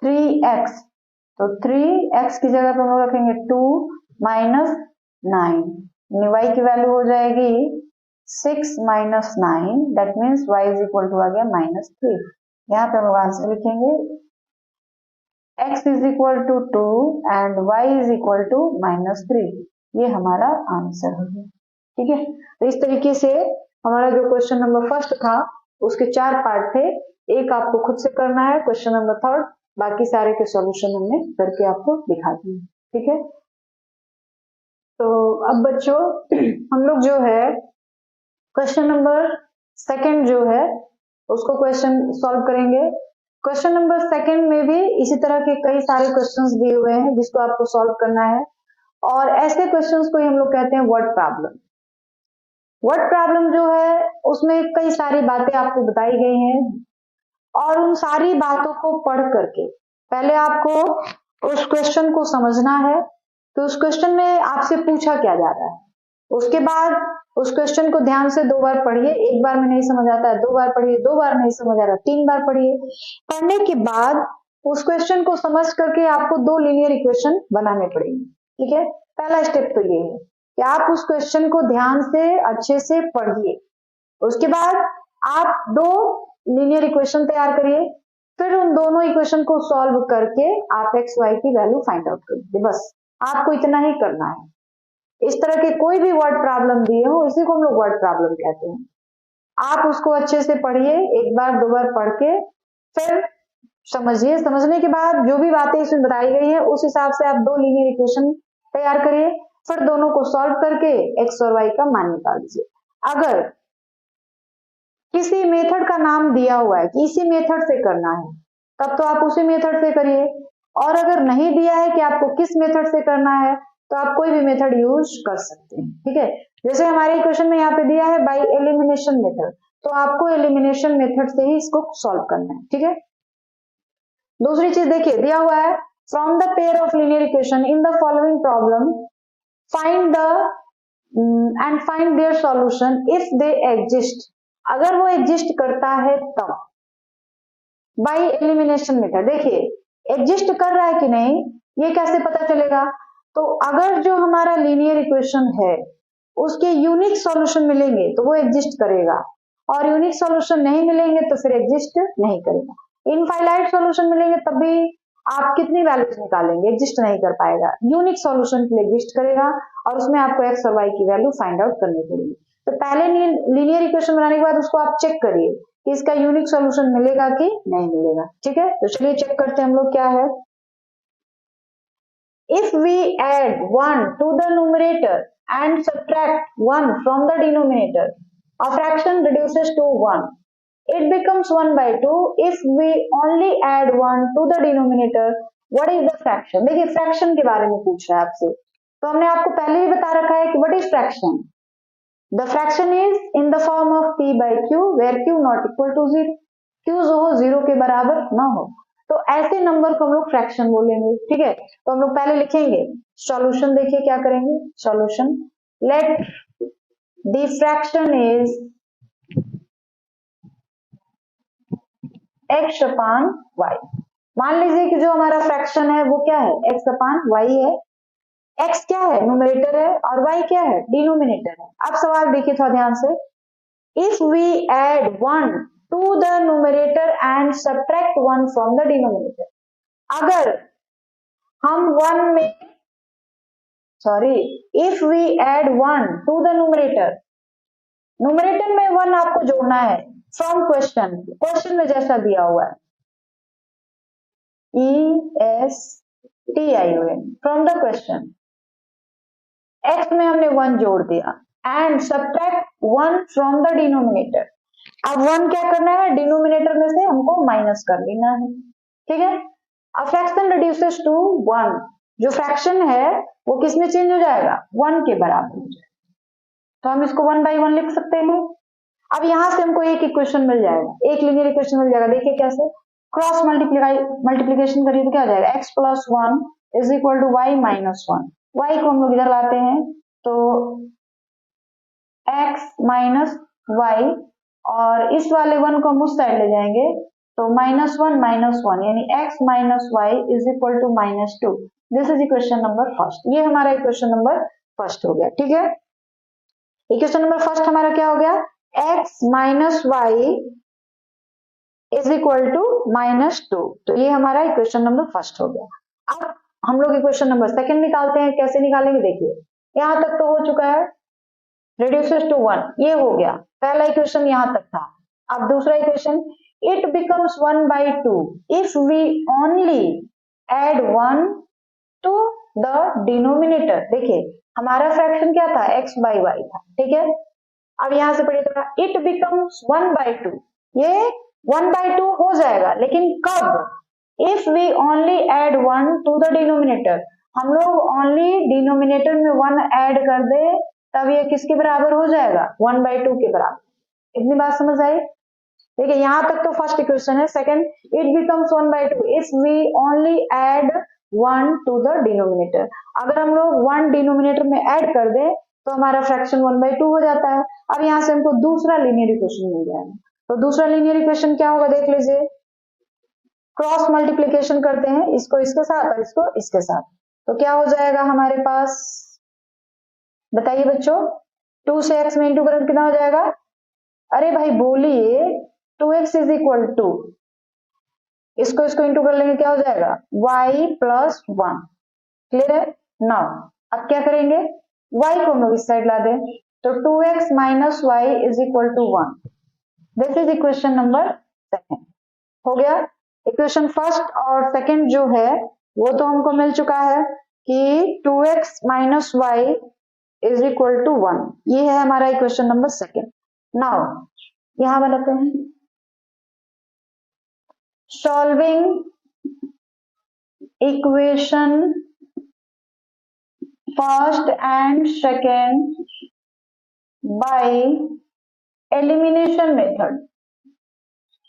3x। तो 3x की जगह पे हम लोग रखेंगे 2 माइनस 9, y की वैल्यू हो जाएगी 6 minus 9, that means y is equal to आ गया माइनस 3। यहाँ पे हम लोग आंसर लिखेंगे x is equal to 2 and y is equal to minus 3। ये हमारा आंसर हो गया। ठीक है, तो इस तरीके से हमारा जो क्वेश्चन नंबर फर्स्ट था उसके 4 पार्ट थे। एक आपको खुद से करना है क्वेश्चन नंबर थर्ड, बाकी सारे के सॉल्यूशन हमने करके आपको दिखा दिए। ठीक है, तो अब बच्चों हम लोग जो है क्वेश्चन नंबर सेकंड जो है उसको क्वेश्चन सॉल्व करेंगे। क्वेश्चन नंबर सेकंड में भी इसी तरह के कई सारे क्वेश्चंस दिए हुए हैं जिसको आपको सॉल्व करना है, और ऐसे क्वेश्चंस को ही हम लोग कहते हैं वर्ड प्रॉब्लम। वर्ड प्रॉब्लम जो है उसमें कई सारी बातें आपको बताई गई हैं, और उन सारी बातों को पढ़ करके पहले आपको उस क्वेश्चन को समझना है कि उस क्वेश्चन में आपसे पूछा क्या जा रहा है। उसके बाद उस क्वेश्चन को ध्यान से 2 बार पढ़िए, एक बार में नहीं समझ आता है 2 बार पढ़िए, 2 बार नहीं समझ आ रहा 3 बार पढ़िए। पढ़ने के बाद उस क्वेश्चन को समझ करके आपको 2 लीनियर इक्वेशन बनाने पड़ेंगे। ठीक है, पहला स्टेप तो ये है कि आप उस क्वेश्चन को ध्यान से अच्छे से पढ़िए। उसके बाद आप 2 लीनियर इक्वेशन तैयार करिए, फिर उन दोनों इक्वेशन को सॉल्व करके आप एक्स वाई की वैल्यू फाइंड आउट करिए। बस आपको इतना ही करना है। इस तरह के कोई भी वर्ड प्रॉब्लम दिए हो इसी को हम लोग वर्ड प्रॉब्लम कहते हैं। आप उसको अच्छे से पढ़िए, एक बार 2 बार पढ़ के फिर समझिए। समझने के बाद जो भी बातें इसमें बताई गई है उस हिसाब से आप 2 लीनियर इक्वेशन तैयार करिए, फिर दोनों को सॉल्व करके एक्स और वाई का मान निकाल दीजिए। अगर किसी मेथड का नाम दिया हुआ है कि इसी मेथड से करना है तब तो आप उसी मेथड से करिए, और अगर नहीं दिया है कि आपको किस मेथड से करना है तो आप कोई भी मेथड यूज कर सकते हैं। ठीक है, जैसे हमारे इक्वेशन में यहाँ पे दिया है बाय एलिमिनेशन मेथड, तो आपको एलिमिनेशन मेथड से ही इसको सॉल्व करना है। ठीक है, दूसरी चीज देखिए दिया हुआ है from the pair of linear equation in the following problem find the end find their solution if they exist, अगर वो एग्जिस्ट करता है तब, बाई एलिमिनेशन मेथड। देखिए एग्जिस्ट कर रहा है कि नहीं ये कैसे पता चलेगा, तो अगर जो हमारा लीनियर इक्वेशन है उसके यूनिक सॉल्यूशन मिलेंगे तो वो एग्जिस्ट करेगा, और यूनिक सॉल्यूशन नहीं मिलेंगे तो फिर एग्जिस्ट नहीं करेगा। इनफाइनाइट सॉल्यूशन मिलेंगे तब भी आप कितनी वैल्यूज निकालेंगे, एग्जिस्ट नहीं कर पाएगा। यूनिक सॉल्यूशन के लिए एग्जिस्ट करेगा और उसमें आपको एक्स और वाई की वैल्यू फाइंड आउट करनी पड़ेगी। तो पहले लीनियर इक्वेशन बनाने के बाद उसको आप चेक करिए कि इसका यूनिक सॉल्यूशन मिलेगा कि नहीं मिलेगा। ठीक है, तो चलिए चेक करते हैं हम लोग क्या है। If we add 1 to the numerator and subtract 1 from the denominator, a fraction reduces to 1. It becomes 1 by 2 if we only add 1 to the denominator. What is the fraction? देखिए फ्रैक्शन के बारे में पूछ रहा है आपसे, तो हमने आपको पहले ही बता रखा है कि what is fraction? The fraction is in the form of p by q where q not equal to 0. q जो हो 0 के बराबर ना हो, तो ऐसे नंबर को हम लोग फ्रैक्शन बोलेंगे। ठीक है, तो हम लोग पहले लिखेंगे सॉल्यूशन। देखिए क्या करेंगे, solution let the fraction is x upon y। मान लीजिए कि जो हमारा फ्रैक्शन है वो क्या है, x अपान y है। x क्या है, न्यूमरेटर है, और y क्या है, डिनोमिनेटर है। अब सवाल देखिए थोड़ा ध्यान से, if we add 1 to the numerator and subtract 1 from the denominator, अगर हम 1 में if we add 1 to the numerator, numerator में 1 आपको जोड़ना है फ्रॉम क्वेश्चन में जैसा दिया हुआ है ESTION from the question, x में हमने 1 जोड़ दिया and subtract 1 from the denominator. अब 1 क्या करना है, डिनोमिनेटर में से हमको माइनस कर लेना है। ठीक है, अब फ्रैक्शन रिड्यूसेस टू 1, जो फ्रैक्शन है वो किस में चेंज हो जाएगा, 1 के बराबर हो जाएगा, तो हम इसको 1 by 1 लिख सकते हैं। अब यहां से हमको एक इक्वेशन मिल जाएगा, एक लीनियर इक्वेशन मिल जाएगा। देखिए कैसे, क्रॉस मल्टीप्लीकेशन करिए तो क्या हो जाएगा, x plus 1 is equal to y minus 1। y को हम लोग इधर लाते हैं तो x माइनस y, और इस वाले 1 को हम उस साइड ले जाएंगे तो माइनस 1 यानी x minus y is equal to minus 2। This is equation number first. ये हमारा इक्वेशन नंबर फर्स्ट हो गया। ठीक है, इक्वेशन नंबर फर्स्ट हमारा क्या हो गया, x minus y is equal to minus 2। तो ये हमारा इक्वेशन नंबर फर्स्ट हो गया। अब हम लोग इक्वेशन नंबर सेकंड निकालते हैं। कैसे निकालेंगे, देखिए यहां तक तो हो चुका है, reduces to 1, ये हो गया पहला इक्वेशन, यहां तक था। अब दूसरा equation, it becomes 1 by 2 if we only add 1 to the denominator। देखिए हमारा फ्रैक्शन क्या था, x by y था। ठीक है, अब यहां से पढ़िए थोड़ा, it becomes 1 by 2, ये 1 by 2 हो जाएगा, लेकिन कब, if we only add 1 to the denominator, हम लोग ओनली डिनोमिनेटर में 1 ऐड कर दे तब ये किसके बराबर हो जाएगा, 1 by 2 के बराबर। इतनी बात समझ आई। देखिए यहां तक तो फर्स्ट इक्वेशन है। Second, it becomes 1 by 2 if we only add 1 to the denominator. अगर हम लोग 1 डिनोमिनेटर में ऐड कर दे तो हमारा फ्रैक्शन 1 by 2 हो जाता है। अब यहां से हमको दूसरा लीनियर इक्वेशन मिल जाएगा। तो दूसरा लीनियर इक्वेशन क्या होगा, देख लीजिए, क्रॉस मल्टीप्लीकेशन करते हैं, इसको इसके साथ और इसको इसके साथ, तो क्या हो जाएगा हमारे पास, बताइए बच्चों, 2 से x में इंटू करें कितना हो जाएगा, अरे भाई बोलिए, 2x इज इक्वल टू, इसको इसको इंटू कर लेंगे क्या हो जाएगा, y प्लस 1। क्लियर है। नाउ अब क्या करेंगे, y को हम लोग इस साइड ला दें, तो 2x minus y is equal to 1। This is equation number second. हो गया, इक्वेशन फर्स्ट और सेकेंड जो है वो तो हमको मिल चुका है कि 2x minus y is equal to 1। ये है हमारा इक्वेशन नंबर सेकेंड। नाउ यहां बनाते हैं, solving equation first and second by elimination method.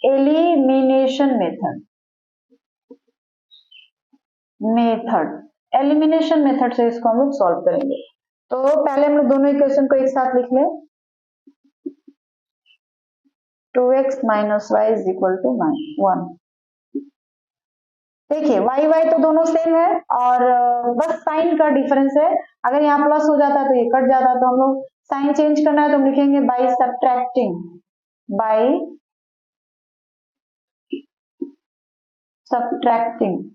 Elimination method, method, elimination method से इसको हम लोग सॉल्व करेंगे। तो पहले हम लोग दोनों इक्वेशन को एक साथ लिख लें। 2x minus y is equal to 1। देखिए वाई वाई तो दोनों सेम है और बस साइन का डिफरेंस है। अगर यहाँ प्लस हो जाता तो ये कट जाता, तो हम लोग साइन चेंज करना है तो हम लिखेंगे बाई सब्ट्रैक्टिंग, बाई सब्ट्रैक्टिंग।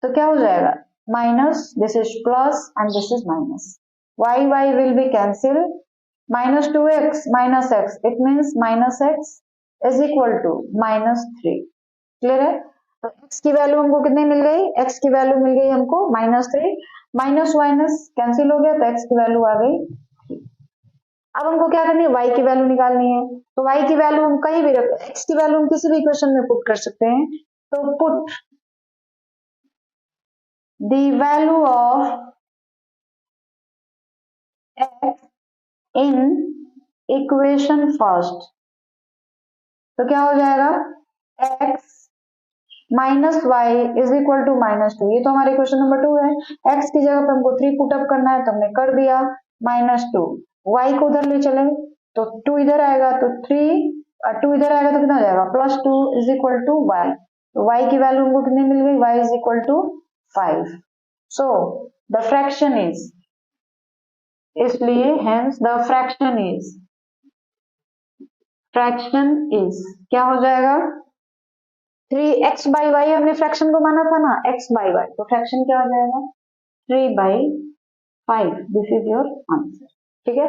तो क्या हो जाएगा, minus, this is plus and this is minus, y y will be cancel, minus 2x minus x, it means minus x is equal to -3। Clear है? तो x की वैल्यू हमको कितनी मिल गई, x की वैल्यू मिल गई हमको -3, माइनस माइनस कैंसिल हो गया तो x की वैल्यू आ गई 3। अब हमको क्या करनी है, y की वैल्यू निकालनी है। तो y की वैल्यू हम कहीं भी रख, x की वैल्यू हम किसी भी इक्वेशन में पुट कर सकते हैं। तो put the value of x in equation first. तो क्या हो जाएगा, x minus y is equal to -2। ये तो हमारे क्वेश्चन नंबर 2 है। x की जगह पे हमको 3 पुटअप करना है तो हमने कर दिया, -2। y को उधर ले चले तो 2 इधर आएगा तो 3, 2 इधर आएगा तो कितना हो जाएगा, +2 इज इक्वल टू y। तो y की वैल्यू हमको कितनी मिल गई, y is equal to 5। So the fraction is, इसलिए हेंस द फ्रैक्शन इज क्या हो जाएगा, 3x बाई वाई हमने फ्रैक्शन को माना था ना, x बाई वाई, तो फ्रैक्शन क्या हो जाएगा 3/5। This is your answer. ठीक है,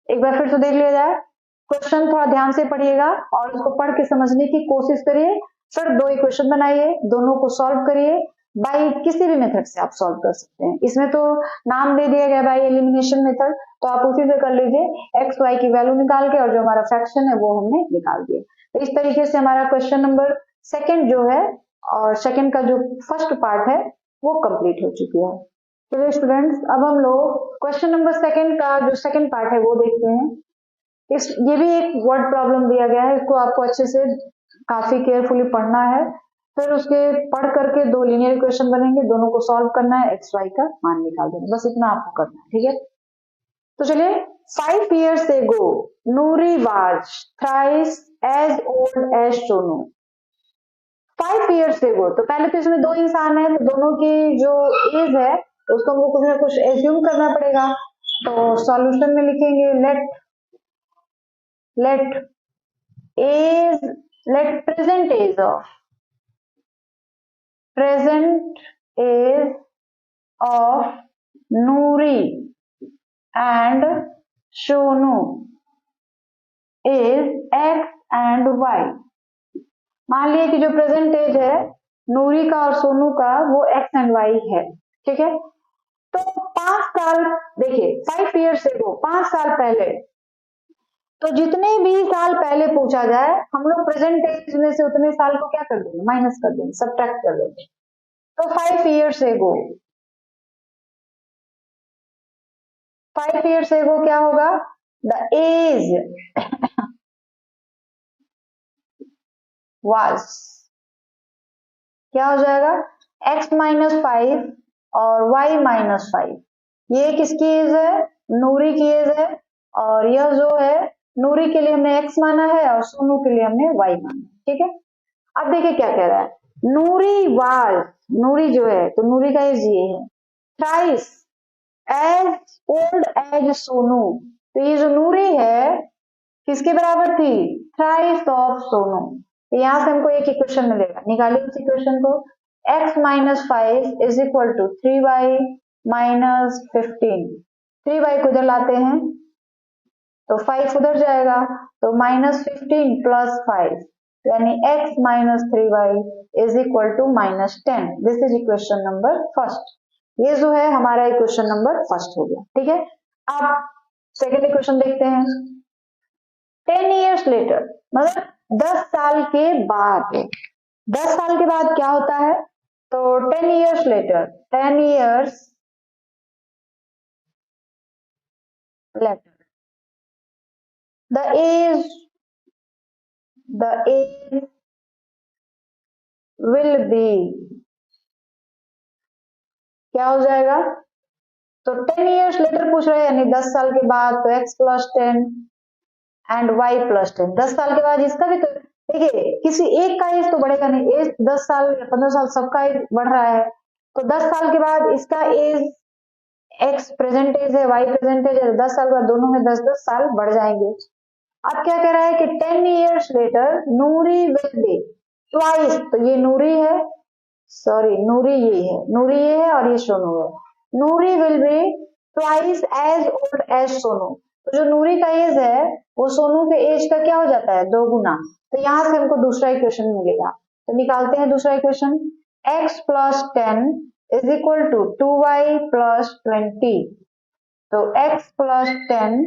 एक बार फिर से देख लिया जाए, क्वेश्चन थोड़ा ध्यान से पढ़िएगा और उसको पढ़ के समझने की कोशिश करिए। फिर 2 इक्वेशन बनाइए, दोनों को सॉल्व करिए। बाई किसी भी मेथड से आप सॉल्व कर सकते हैं। इसमें तो नाम दे दिया गया बाई एलिमिनेशन मेथड, तो आप उसी से कर लीजिए, एक्स वाई की वैल्यू निकाल के, और जो हमारा फ्रैक्शन है वो हमने निकाल दिया। तो इस तरीके से हमारा क्वेश्चन नंबर सेकंड जो है, और सेकंड का जो फर्स्ट पार्ट है वो कंप्लीट हो चुकी है। चलिए स्टूडेंट्स, अब हम लोग क्वेश्चन नंबर सेकंड का जो सेकंड पार्ट है वो देखते हैं। ये भी एक वर्ड प्रॉब्लम दिया गया है, इसको आपको अच्छे से काफी केयरफुली पढ़ना है। फिर उसके पढ़ करके 2 लीनियर इक्वेशन बनेंगे, दोनों को सॉल्व करना है, एक्स वाई का मान निकाल देना, बस इतना आपको करना है। ठीक है, तो चलिए, 5 years ago Nuri was thrice as old as Sonu। 5 years ago, तो पहले तो इसमें 2 इंसान है, तो दोनों की जो एज है तो उसको हमको कुछ ना कुछ एज्यूम करना पड़ेगा। तो सॉल्यूशन में लिखेंगे let present age of Noori and Shonu is x and y। मान लिया कि जो प्रेजेंट एज है नूरी का और सोनू का वो x एंड y है। ठीक है, तो 5 साल, देखिए 5 years ago, 5 साल पहले, तो जितने भी साल पहले पूछा जाए हम लोग प्रेजेंट एज में से उतने साल को क्या कर देंगे, माइनस कर देंगे, सब्ट्रैक्ट कर देंगे। तो 5 years ago, 5 years ago क्या होगा, द एज was, क्या हो जाएगा, x -5 और y -5। ये किसकी एज है, नूरी की एज है, और यह जो है नूरी के लिए हमने x माना है और सोनू के लिए हमने y माना है। ठीक है, अब देखिए क्या कह रहा है, नूरी वाज, नूरी जो है तो नूरी का एज ये है, thrice as old as Sonu. तो ये जो नूरी है किसके बराबर थी, थ्राइस ऑफ सोनू। तो यहां से हमको एक इक्वेशन मिलेगा, निकालिए उस इक्वेशन को, x -5 is equal to 3y -15। 3y को इधर लाते हैं तो 5 उधर जाएगा, तो -15 + 5 यानी x -3y is equal to -10। This is equation number first. ये जो है हमारा इक्वेशन नंबर फर्स्ट हो गया। ठीक है, अब सेकेंड इक्वेशन देखते हैं। 10 years later, मतलब 10 साल के बाद, 10 साल के बाद क्या होता है, तो 10 years later, 10 years later, the age will be, क्या हो जाएगा? तो 10 years लेटर पूछ रहे हैं, यानी 10 साल के बाद, तो x plus 10 and y plus 10। 10 साल के बाद इसका भी तो देखिए, किसी एक का एज तो बढ़ेगा नहीं, एज 10 साल या 15 साल सबका एज बढ़ रहा है, तो 10 साल के बाद इसका एज x प्रेजेंट एज है, y प्रेजेंट एज है, 10 साल बाद दोनों में 10-10 साल बढ़ जाएंगे। अब क्या कह रहा है कि 10 years later Noori will be twice, तो ये नूरी है, सॉरी नूरी ये है, नूरी ये है और ये सोनू है। Noori will be twice as old as Sonu, तो जो नूरी का एज है वो सोनू के एज का क्या हो जाता है? 2 गुना। तो यहां से हमको दूसरा इक्वेशन मिलेगा, तो निकालते हैं दूसरा equation. x plus 10 is equal to 2y plus 20। तो x प्लस 10,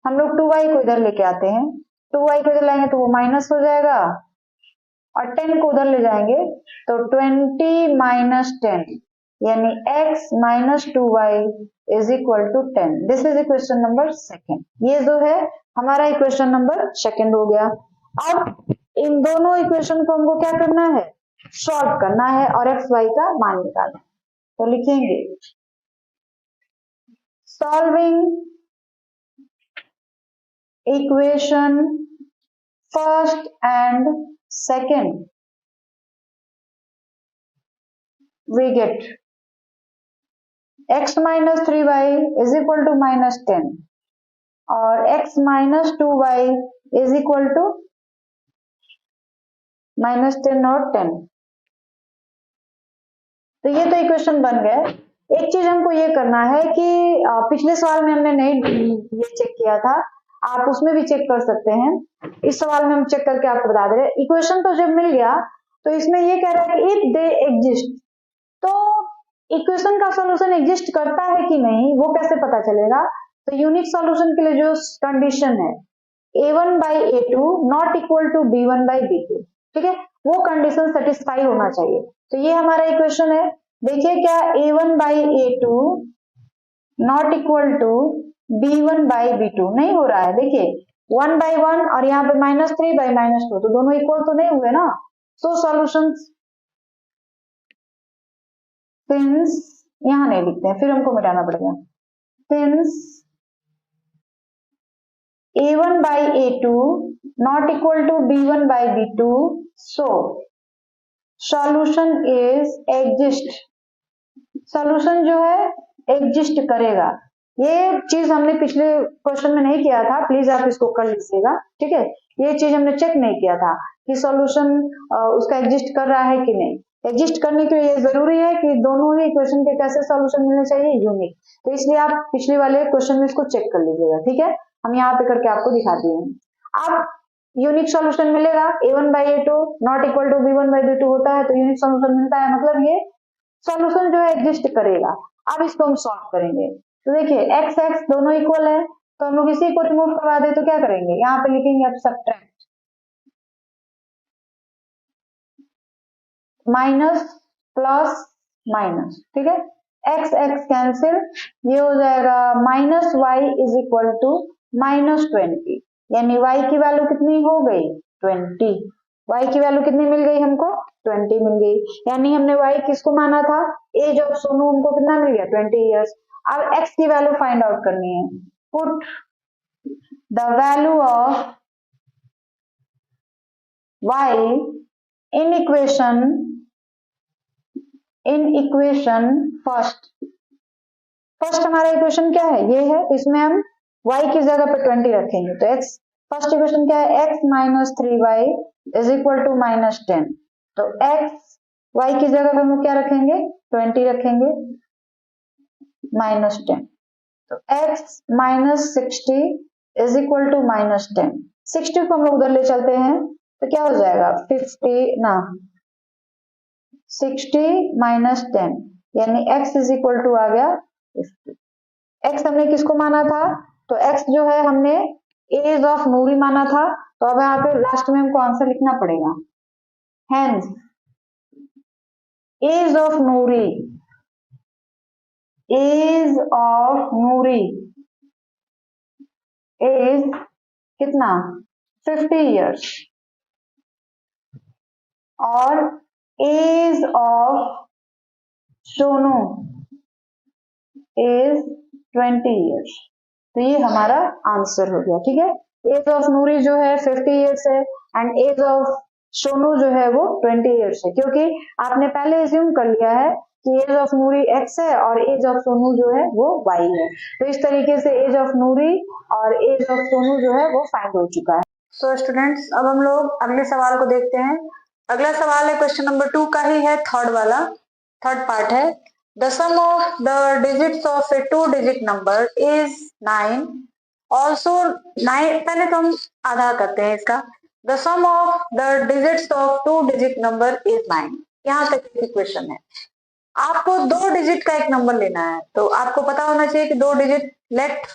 हम लोग 2y को इधर लेके आते हैं, 2y को इधर लाएंगे तो वो माइनस हो जाएगा, और 10 को उधर ले जाएंगे तो 20 माइनस 10, यानी x minus 2y is equal to 10। This is equation number second. ये जो है हमारा इक्वेशन नंबर सेकेंड हो गया। अब इन दोनों इक्वेशन को हमको क्या करना है? सॉल्व करना है और एक्स वाई का मान निकालना है। तो लिखेंगे solving equation first and second, we get x minus 3y is equal to minus 10 और x minus 2y is equal to minus 10 और 10। तो ये तो इक्वेशन बन गए। एक चीज हमको ये करना है कि पिछले सवाल में हमने नहीं ये चेक किया था, आप उसमें भी चेक कर सकते हैं, इस सवाल में हम चेक करके आपको बता दे रहे हैं। इक्वेशन तो जब मिल गया तो इसमें ये कह रहा है कि इफ दे एग्जिस्ट, तो इक्वेशन का सॉल्यूशन एग्जिस्ट करता है कि नहीं वो कैसे पता चलेगा? तो यूनिक सॉल्यूशन के लिए जो कंडीशन है a1 by a2 not equal to b1 by b2, ठीक है, वो कंडीशन सेटिस्फाई होना चाहिए। तो ये हमारा इक्वेशन है, देखिए क्या a1 by a2 not equal to b1 by b2 नहीं हो रहा है। देखिए 1 by 1 और यहाँ पे -3 by -2, तो दोनों इक्वल तो नहीं हुए ना। सो सॉल्यूशन सिंस, यहां नहीं लिखते हैं, फिर हमको मिटाना पड़ेगा, since a1 by a2 not equal to b1 by b2, so solution is exist, solution जो है एग्जिस्ट करेगा। ये चीज हमने पिछले क्वेश्चन में नहीं किया था, प्लीज आप इसको कर लीजिएगा, ठीक है। ये चीज हमने चेक नहीं किया था कि सॉल्यूशन उसका एग्जिस्ट कर रहा है कि नहीं। एग्जिस्ट करने के लिए जरूरी है कि दोनों ही इक्वेशन के कैसे सॉल्यूशन मिलने चाहिए? यूनिक। तो इसलिए आप पिछले वाले क्वेश्चन में इसको चेक कर लीजिएगा, ठीक है। हम यहाँ पे करके आपको दिखा दिए हैं। अब यूनिक सॉल्यूशन मिलेगा, a1 by a2 not equal to b1 by b2 होता है, तो यूनिक सॉल्यूशन मिलता है, मतलब ये सॉल्यूशन जो है एग्जिस्ट करेगा। अब इसको हम सॉल्व करेंगे, तो देखिए x x दोनों इक्वल है, तो हम लोग इसी को रिमूव करवा दे तो क्या करेंगे? यहाँ पे लिखेंगे अब सब्ट्रैक्ट माइनस प्लस माइनस, ठीक है, x x कैंसिल, ये हो जाएगा minus y is equal to -20, यानी y की वैल्यू कितनी हो गई? 20। y की वैल्यू कितनी मिल गई हमको? 20 मिल गई, यानी हमने y किसको माना था? एज ऑफ सोनू हमको कितना मिल गया? 20 इयर्स। अब x की वैल्यू फाइंड आउट करनी है, put the value of y in equation first. First हमारा इक्वेशन क्या है? ये है, इसमें हम y की जगह पे 20 रखेंगे, तो x फर्स्ट इक्वेशन क्या है? x minus 3y is equal to -10, तो x y की जगह पे हम क्या रखेंगे? 20 रखेंगे -10, तो x minus 60 is equal to -10। 60 को हम लोग उधर ले चलते हैं तो क्या हो जाएगा? 50 ना 60 माइनस 10, यानी x इज इक्वल टू आ गया 50। x हमने किसको माना था? तो x जो है हमने एज ऑफ नूरी माना था, तो अब यहाँ पे लास्ट में हमको आंसर लिखना पड़ेगा, hence age of Noori, age of Noori age कितना? 50 इयर्स। और age of Sonu is 20 years. तो ये हमारा आंसर हो गया। ठीक है, एज ऑफ नूरी जो है 50 ईयर्स है एंड एज ऑफ सोनू जो है वो 20 ईयर्स है, क्योंकि आपने पहले एज्यूम कर लिया है कि एज ऑफ नूरी x है और एज ऑफ सोनू जो है वो y है। तो इस तरीके से एज ऑफ नूरी और एज ऑफ सोनू जो है वो फाइंड हो चुका है। सो स्टूडेंट्स, अब हम लोग अगले सवाल को देखते हैं। अगला सवाल है क्वेश्चन नंबर 2 का ही है, थर्ड वाला, थर्ड पार्ट है। The sum of the digits of a two-digit number is 9. Also 9, पहले तो हम आधा करते हैं इसका। The sum of the digits of two-digit number is 9. यहाँ तक क्वेश्चन है। आपको दो डिजिट का एक नंबर लेना है, तो आपको पता होना चाहिए कि दो digit. Let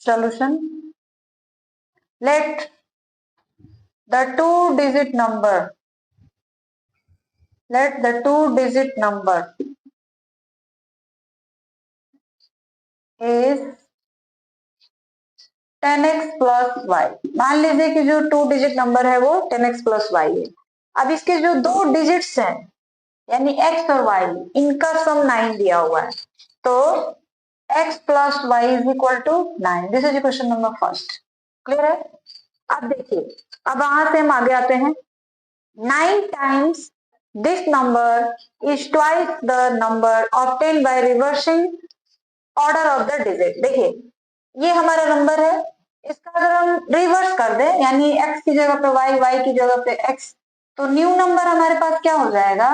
solution, let the two-digit number, let the two-digit number is 10x plus y। मान लीजिए कि जो टू डिजिट नंबर है वो 10x प्लस y है। अब इसके जो दो डिजिट्स हैं यानी x और y, इनका सम 9 दिया हुआ है, तो x plus y is equal to 9। This is question number first. Clear है? अब देखिए, अब वहां से हम आगे आते हैं। 9 times this number is twice the number obtain by reversing order of the digit. देखिए, ये हमारा नंबर है, इसका अगर हम रिवर्स कर दें यानी x की जगह पे y, y की जगह पे x, तो न्यू नंबर हमारे पास क्या हो जाएगा?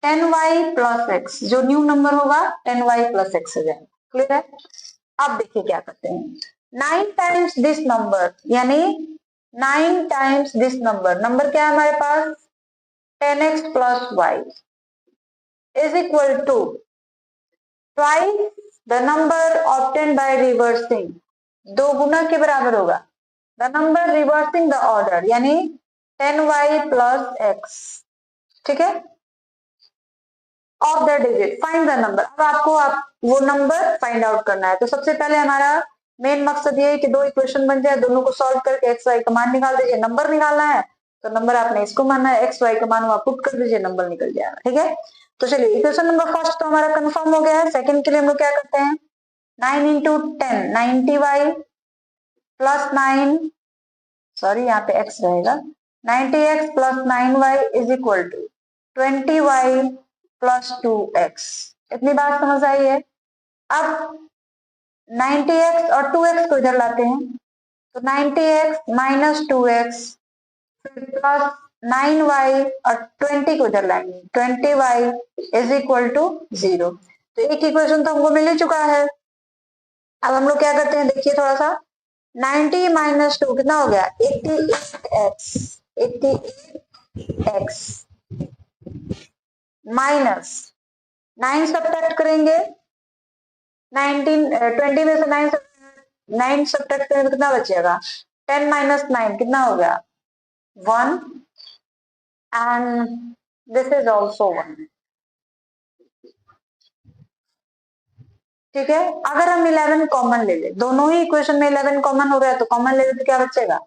10y plus x। जो न्यू नंबर होगा 10y प्लस x हो जाएगा। क्लियर है? अब देखिए क्या करते हैं। 9 टाइम्स दिस नंबर यानी 9 टाइम्स दिस नंबर, नंबर क्या है हमारे पास? 10x plus y is equal to twice the number obtain by reversing, दो गुना के बराबर होगा the number reversing the order यानी 10y प्लस x। ठीक है, of the digit find the number. अब आपको वो नंबर फाइंड आउट करना है। तो सबसे पहले हमारा मेन मकसद ये है कि दो इक्वेशन बन जाए, दोनों को सॉल्व करके एक्स वाई का मान निकाल दीजिए। नंबर निकालना है तो नंबर आपने इसको मानना है, एक्स वाई का मान वहां पुट कर दीजिए, नंबर निकल जाएगा। ठीक है, तो चलिए इक्वेशन नंबर फर्स्ट तो हमारा कंफर्म हो गया है। सेकंड के लिए हम लोग क्या करते हैं? 9 इंटू 10 90y प्लस 9, सॉरी यहाँ पे x रहेगा, 90x plus 9y is equal to 20y plus 2x। इतनी बात समझ आई है? अब 90x और 2x को इधर लाते हैं, तो 90x minus 2x plus 9y और 20 को इधर लाएंगे, 20y इज इक्वल टू 0। तो एक इक्वेशन तो हमको मिल ही चुका है। अब हम लोग क्या करते हैं, देखिए थोड़ा सा, 90 माइनस 2 कितना हो गया? 88x, 88x माइनस 9 सब्ट्रैक्ट करेंगे, 20 में से 9 सब्ट्रैक्ट करेंगे तो कितना बचेगा? 10 माइनस 9 कितना हो गया? 1 एंड दिस इज ऑल्सो 1। ठीक है, अगर हम 11 कॉमन ले ले, दोनों ही इक्वेशन में 11 कॉमन हो गया तो कॉमन ले ले तो क्या बचेगा?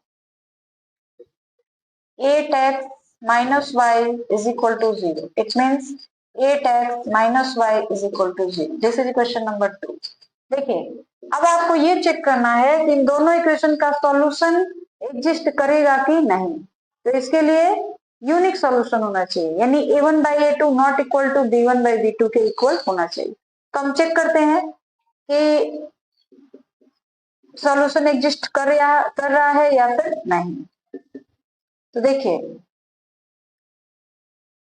8x minus y is equal to 0. It means 8x minus y is equal to 0. This is equation number 2. देखिए, अब आपको ये चेक करना है कि इन दोनों इक्वेशन का सॉल्यूशन एग्जिस्ट करेगा कि नहीं। तो इसके लिए यूनिक सॉल्यूशन होना चाहिए, यानी a1 by a2 not equal to b1 by b2 के इक्वल होना चाहिए। तो हम चेक करते हैं कि सॉल्यूशन एग्जिस्ट कर रहा है या फिर नहीं। तो देखिए,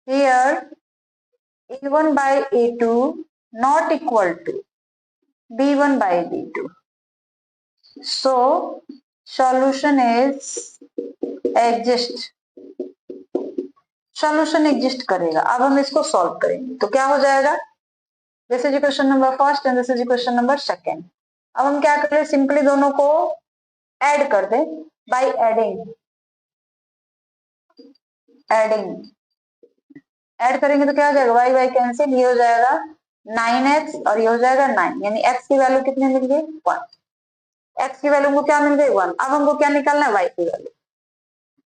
here a1 by a2 not equal to b1 by b2, so solution is exist, solution exist करेगा। अब हम इसको सॉल्व करेंगे तो क्या हो जाएगा? This is equation number first and this is equation number second. अब हम क्या करें, सिंपली दोनों को ऐड कर दें बाय एडिंग ऐड करेंगे तो क्या हो जाएगा? वाई वाई कैंसिल, ये हो जाएगा 9x और ये हो जाएगा 9, यानी x की वैल्यू कितनी मिल गई? 1। x की वैल्यू को क्या मिल गई? 1। अब हमको क्या निकालना है? y की value.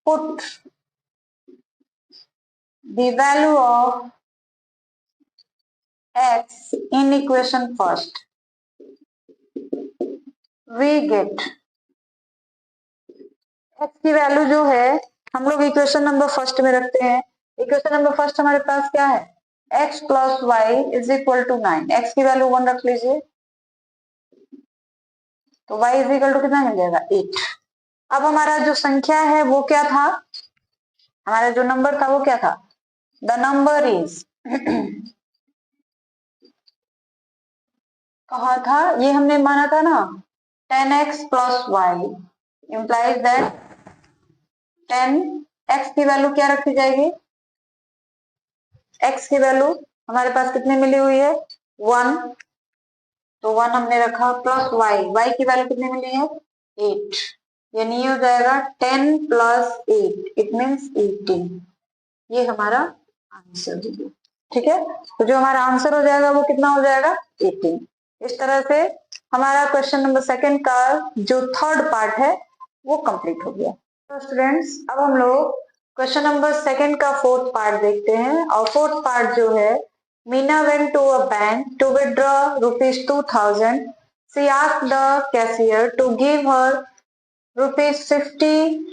Put the value of x in equation first, we get x की वैल्यू जो है हम लोग इक्वेशन नंबर फर्स्ट में रखते हैं। इक्वेशन नंबर फर्स्ट हमारे पास क्या है, x plus y is equal to 9। x की वैल्यू 1 रख लीजिए तो y इज इक्वल टू कितना मिल जाएगा 8। अब हमारा जो संख्या है वो क्या था, हमारा जो नंबर था वो क्या था, द नंबर इज कहा था, ये हमने माना था ना 10x plus Y implies that 10x की वैल्यू क्या रखी जाएगी, x की वैल्यू हमारे पास कितनी मिली हुई है 1, तो 1 हमने रखा प्लस y की वैल्यू कितनी मिली है 8, यानी ये हो जाएगा 10 प्लस 8 इट मीन्स 18। ये हमारा आंसर हो गया। ठीक है, तो जो हमारा आंसर हो जाएगा वो कितना हो जाएगा 18। इस तरह से हमारा क्वेश्चन नंबर सेकंड का जो थर्ड पार्ट है वो कंप्लीट हो गया। तो स्टूडेंट्स अब हम लोग क्वेश्चन नंबर सेकंड का फोर्थ पार्ट देखते हैं। और फोर्थ पार्ट जो है, Meena went to a bank to withdraw ₹2000. She asked the cashier to give her ₹50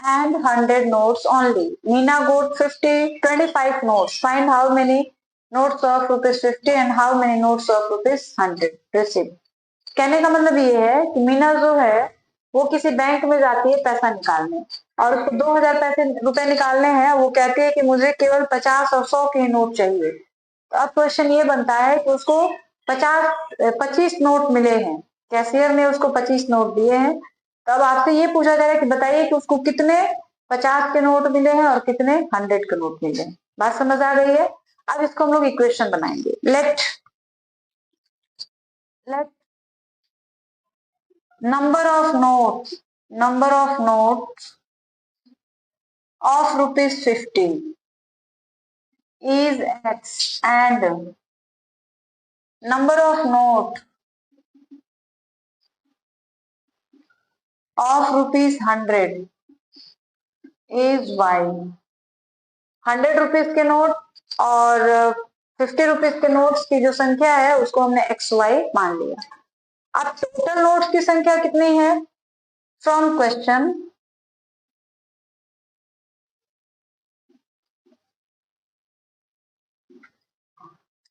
and 100 notes only. Meena got 25 notes. Find how many notes of ₹50 and how many notes of ₹100 received. कहने का मतलब ये है कि मीना जो है वो किसी बैंक में जाती है पैसा निकालने और उसको 2000 रुपए निकालने हैं। वो कहती है कि मुझे केवल 50 और 100 के नोट चाहिए। तो अब क्वेश्चन ये बनता है कि उसको 25 नोट मिले हैं, कैशियर ने उसको 25 नोट दिए हैं। तो अब आपसे ये पूछा जा रहा है कि बताइए कि उसको कितने 50 के नोट मिले हैं और कितने 100 के नोट मिले हैं। बात समझ आ गई है। अब इसको हम लोग इक्वेशन बनाएंगे। Let number of notes of ₹50 is x and number of note of ₹100 is y। 100 rupees के नोट और 50 रुपीज के नोट्स की जो संख्या है उसको हमने xy मान लिया। अब टोटल नोट्स की संख्या कितनी है, from question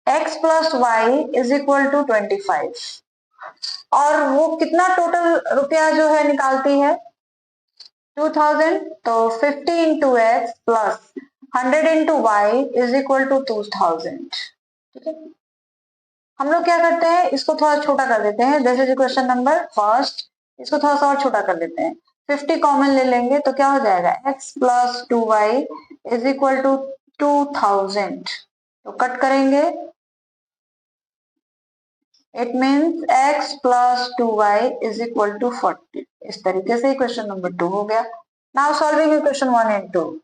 x plus y is equal to 25 और वो कितना टोटल रुपया जो है निकालती है 2000। तो 50 into x plus 100 into y is equal to 2000। ठीक है, हम लोग क्या करते हैं, इसको थोड़ा छोटा कर देते हैं। This is question number first, इसको थोड़ा सा और छोटा कर देते हैं। 50 कॉमन ले लेंगे तो क्या हो जाएगा x plus 2y is equal to 2000। तो कट करेंगे, it means x plus 2y is equal to 40। इस तरीके से क्वेश्चन नंबर 2 हो गया। Now solving equation 1 and 2।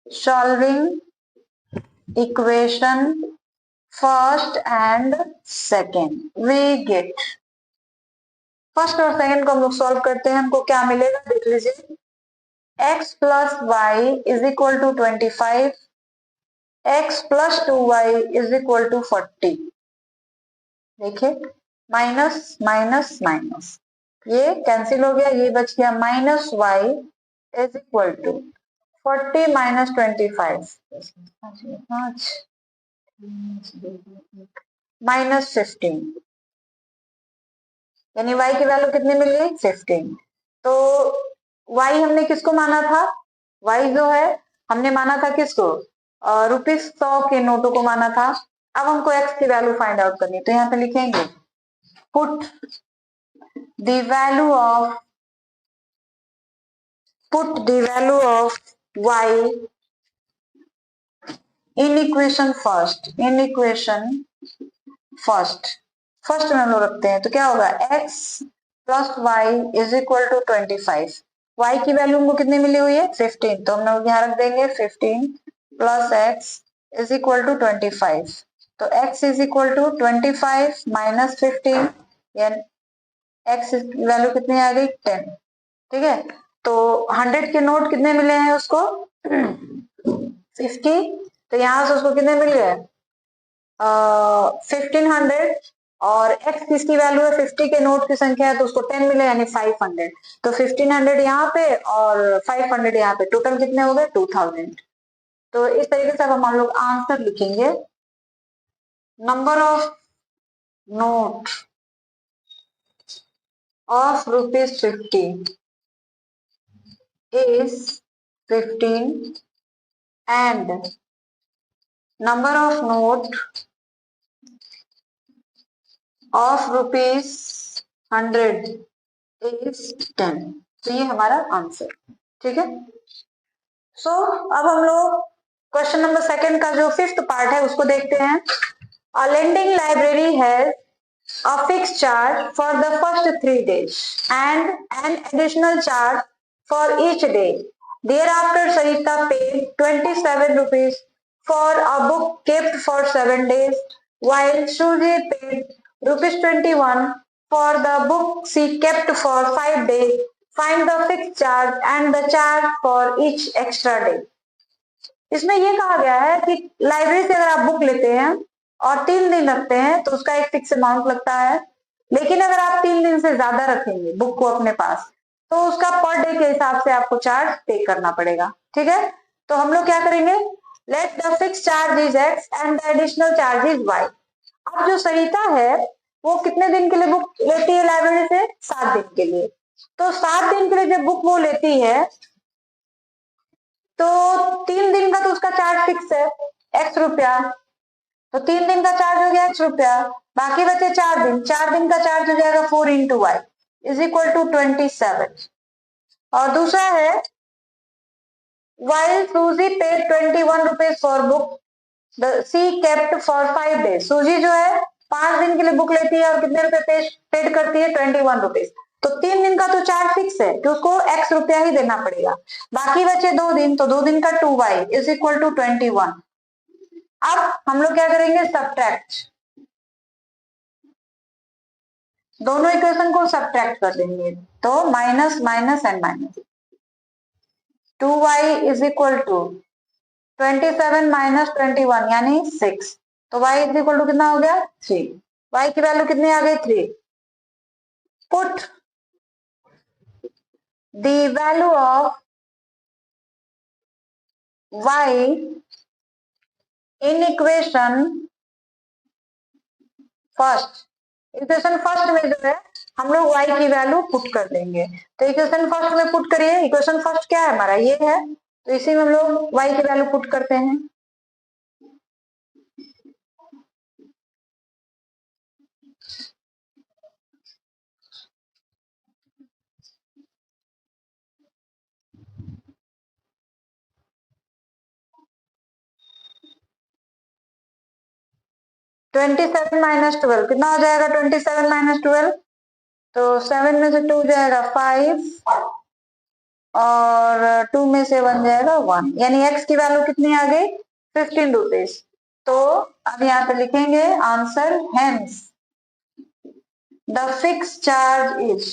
Solving equation first and second, we get first और सेकेंड को हम लोग सॉल्व करते हैं। हमको क्या मिलेगा देख लीजिए, x plus y is equal to 25, x plus 2y is equal to 40। देखिए माइनस माइनस माइनस ये कैंसिल हो गया, ये बच गया minus y is equal to 40 minus 25 minus 15, यानी y की वैल्यू कितनी मिल गई 15। तो y हमने किसको माना था, y जो है हमने माना था किसको, ₹100 के नोटों को माना था। अब हमको x की वैल्यू फाइंड आउट करनी, तो यहाँ पे लिखेंगे put the value of y in equation first में हम लोग रखते हैं। तो क्या होगा x plus y is equal to 25। y की वैल्यू हमको कितनी मिली हुई है 15, तो हम लोग यहाँ रख देंगे 15 plus x is equal to 25। तो x is equal to 25 minus 15, यानी x की वैल्यू कितनी आ गई 10। ठीक है, तो 100 के नोट कितने मिले हैं उसको 50, तो यहाँ से उसको कितने मिल गए 1500, और x किसकी वैल्यू है 50 के नोट की संख्या है तो उसको 10 मिले यानी 500, तो 1500 यहाँ पे और 500 यहाँ पे, टोटल कितने हो गए 2000। तो इस तरीके से अब हम लोग आंसर लिखेंगे, number of note of ₹50 is 15 and number of note of ₹100 is 10। तो ये हमारा आंसर, ठीक है। सो अब हम लोग क्वेश्चन नंबर सेकंड का जो 5th पार्ट है उसको देखते हैं। A lending library has a fixed charge for the first 3 days and an additional charge for each day. Thereafter, Sarita paid 27 rupees for a book kept for 7 days, while Suzy paid rupees 21 for the book she kept for 5 days. Find the fixed charge and the charge for each extra day. इसमें ये कहा गया है कि library से अगर आप book लेते हैं और 3 दिन रखते हैं तो उसका एक फिक्स अमाउंट लगता है, लेकिन अगर आप 3 दिन से ज्यादा रखेंगे बुक को अपने पास तो उसका पर डे के हिसाब से आपको चार्ज पे करना पड़ेगा, ठीक है। तो हम लोग क्या करेंगे, let the fix charge is x and the additional charge is y। अब जो सरिता है वो कितने दिन के लिए बुक लेती है लाइब्रेरी से, 7 दिन के लिए। तो 7 दिन के लिए जब बुक वो लेती है तो 3 दिन का तो उसका चार्ज फिक्स है x रुपया, तो 3 दिन का चार्ज हो गया x रुपया, बाकी बचे 4 दिन, 4 दिन का चार्ज हो जाएगा 4 into y is equal to 27। और दूसरा है while Suzy paid 21 rupees for book she kept for 5 days। सूजी जो है 5 दिन के लिए बुक लेती है और कितने रुपए पेड करती है 21 रुपीज, तो 3 दिन का तो चार्ज फिक्स है कि उसको x रुपया ही देना पड़ेगा, बाकी बचे 2 दिन, तो 2 दिन का 2y इज इक्वल टू 21। अब हम लोग क्या करेंगे, सब्ट्रैक्ट, दोनों इक्वेशन को सब्ट्रैक्ट कर देंगे, तो minus minus and minus, 2y is equal to 27 minus 21 यानी 6, तो y इज इक्वल टू कितना हो गया 3, y की वैल्यू कितनी आ गई 3। Put the value of y in equation first, equation first में जो है हम लोग y की वैल्यू पुट कर देंगे, तो इक्वेशन फर्स्ट में पुट करिए, इक्वेशन फर्स्ट क्या है हमारा ये है, तो इसी में हम लोग y की वैल्यू पुट करते हैं। ट्वेंटी सेवन माइनस 12 कितना हो जाएगा, 27 माइनस 12, तो 7 में से 2 जाएगा 5 और 2 में से 1 जाएगा 1, यानी x की वैल्यू कितनी आ गई 15 रुपीज। तो अब यहाँ पे लिखेंगे answer, hence the fix charge is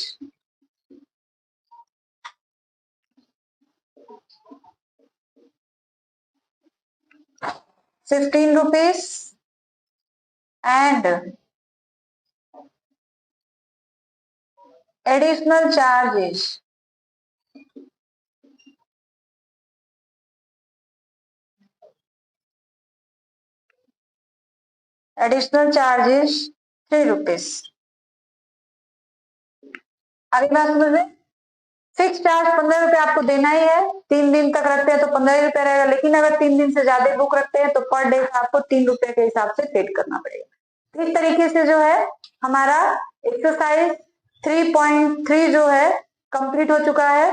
15 rupees and additional charges ₹3। अगली बात समझे, फिक्स चार्ज 15 रुपए आपको देना ही है, 3 दिन तक रखते हैं तो 15 रुपए रहेगा, लेकिन अगर 3 दिन से ज्यादा बुक रखते हैं तो पर डे आपको 3 रुपए के हिसाब से पेड करना पड़ेगा। इस तरीके से जो है हमारा एक्सरसाइज 3.3 जो है कंप्लीट हो चुका है।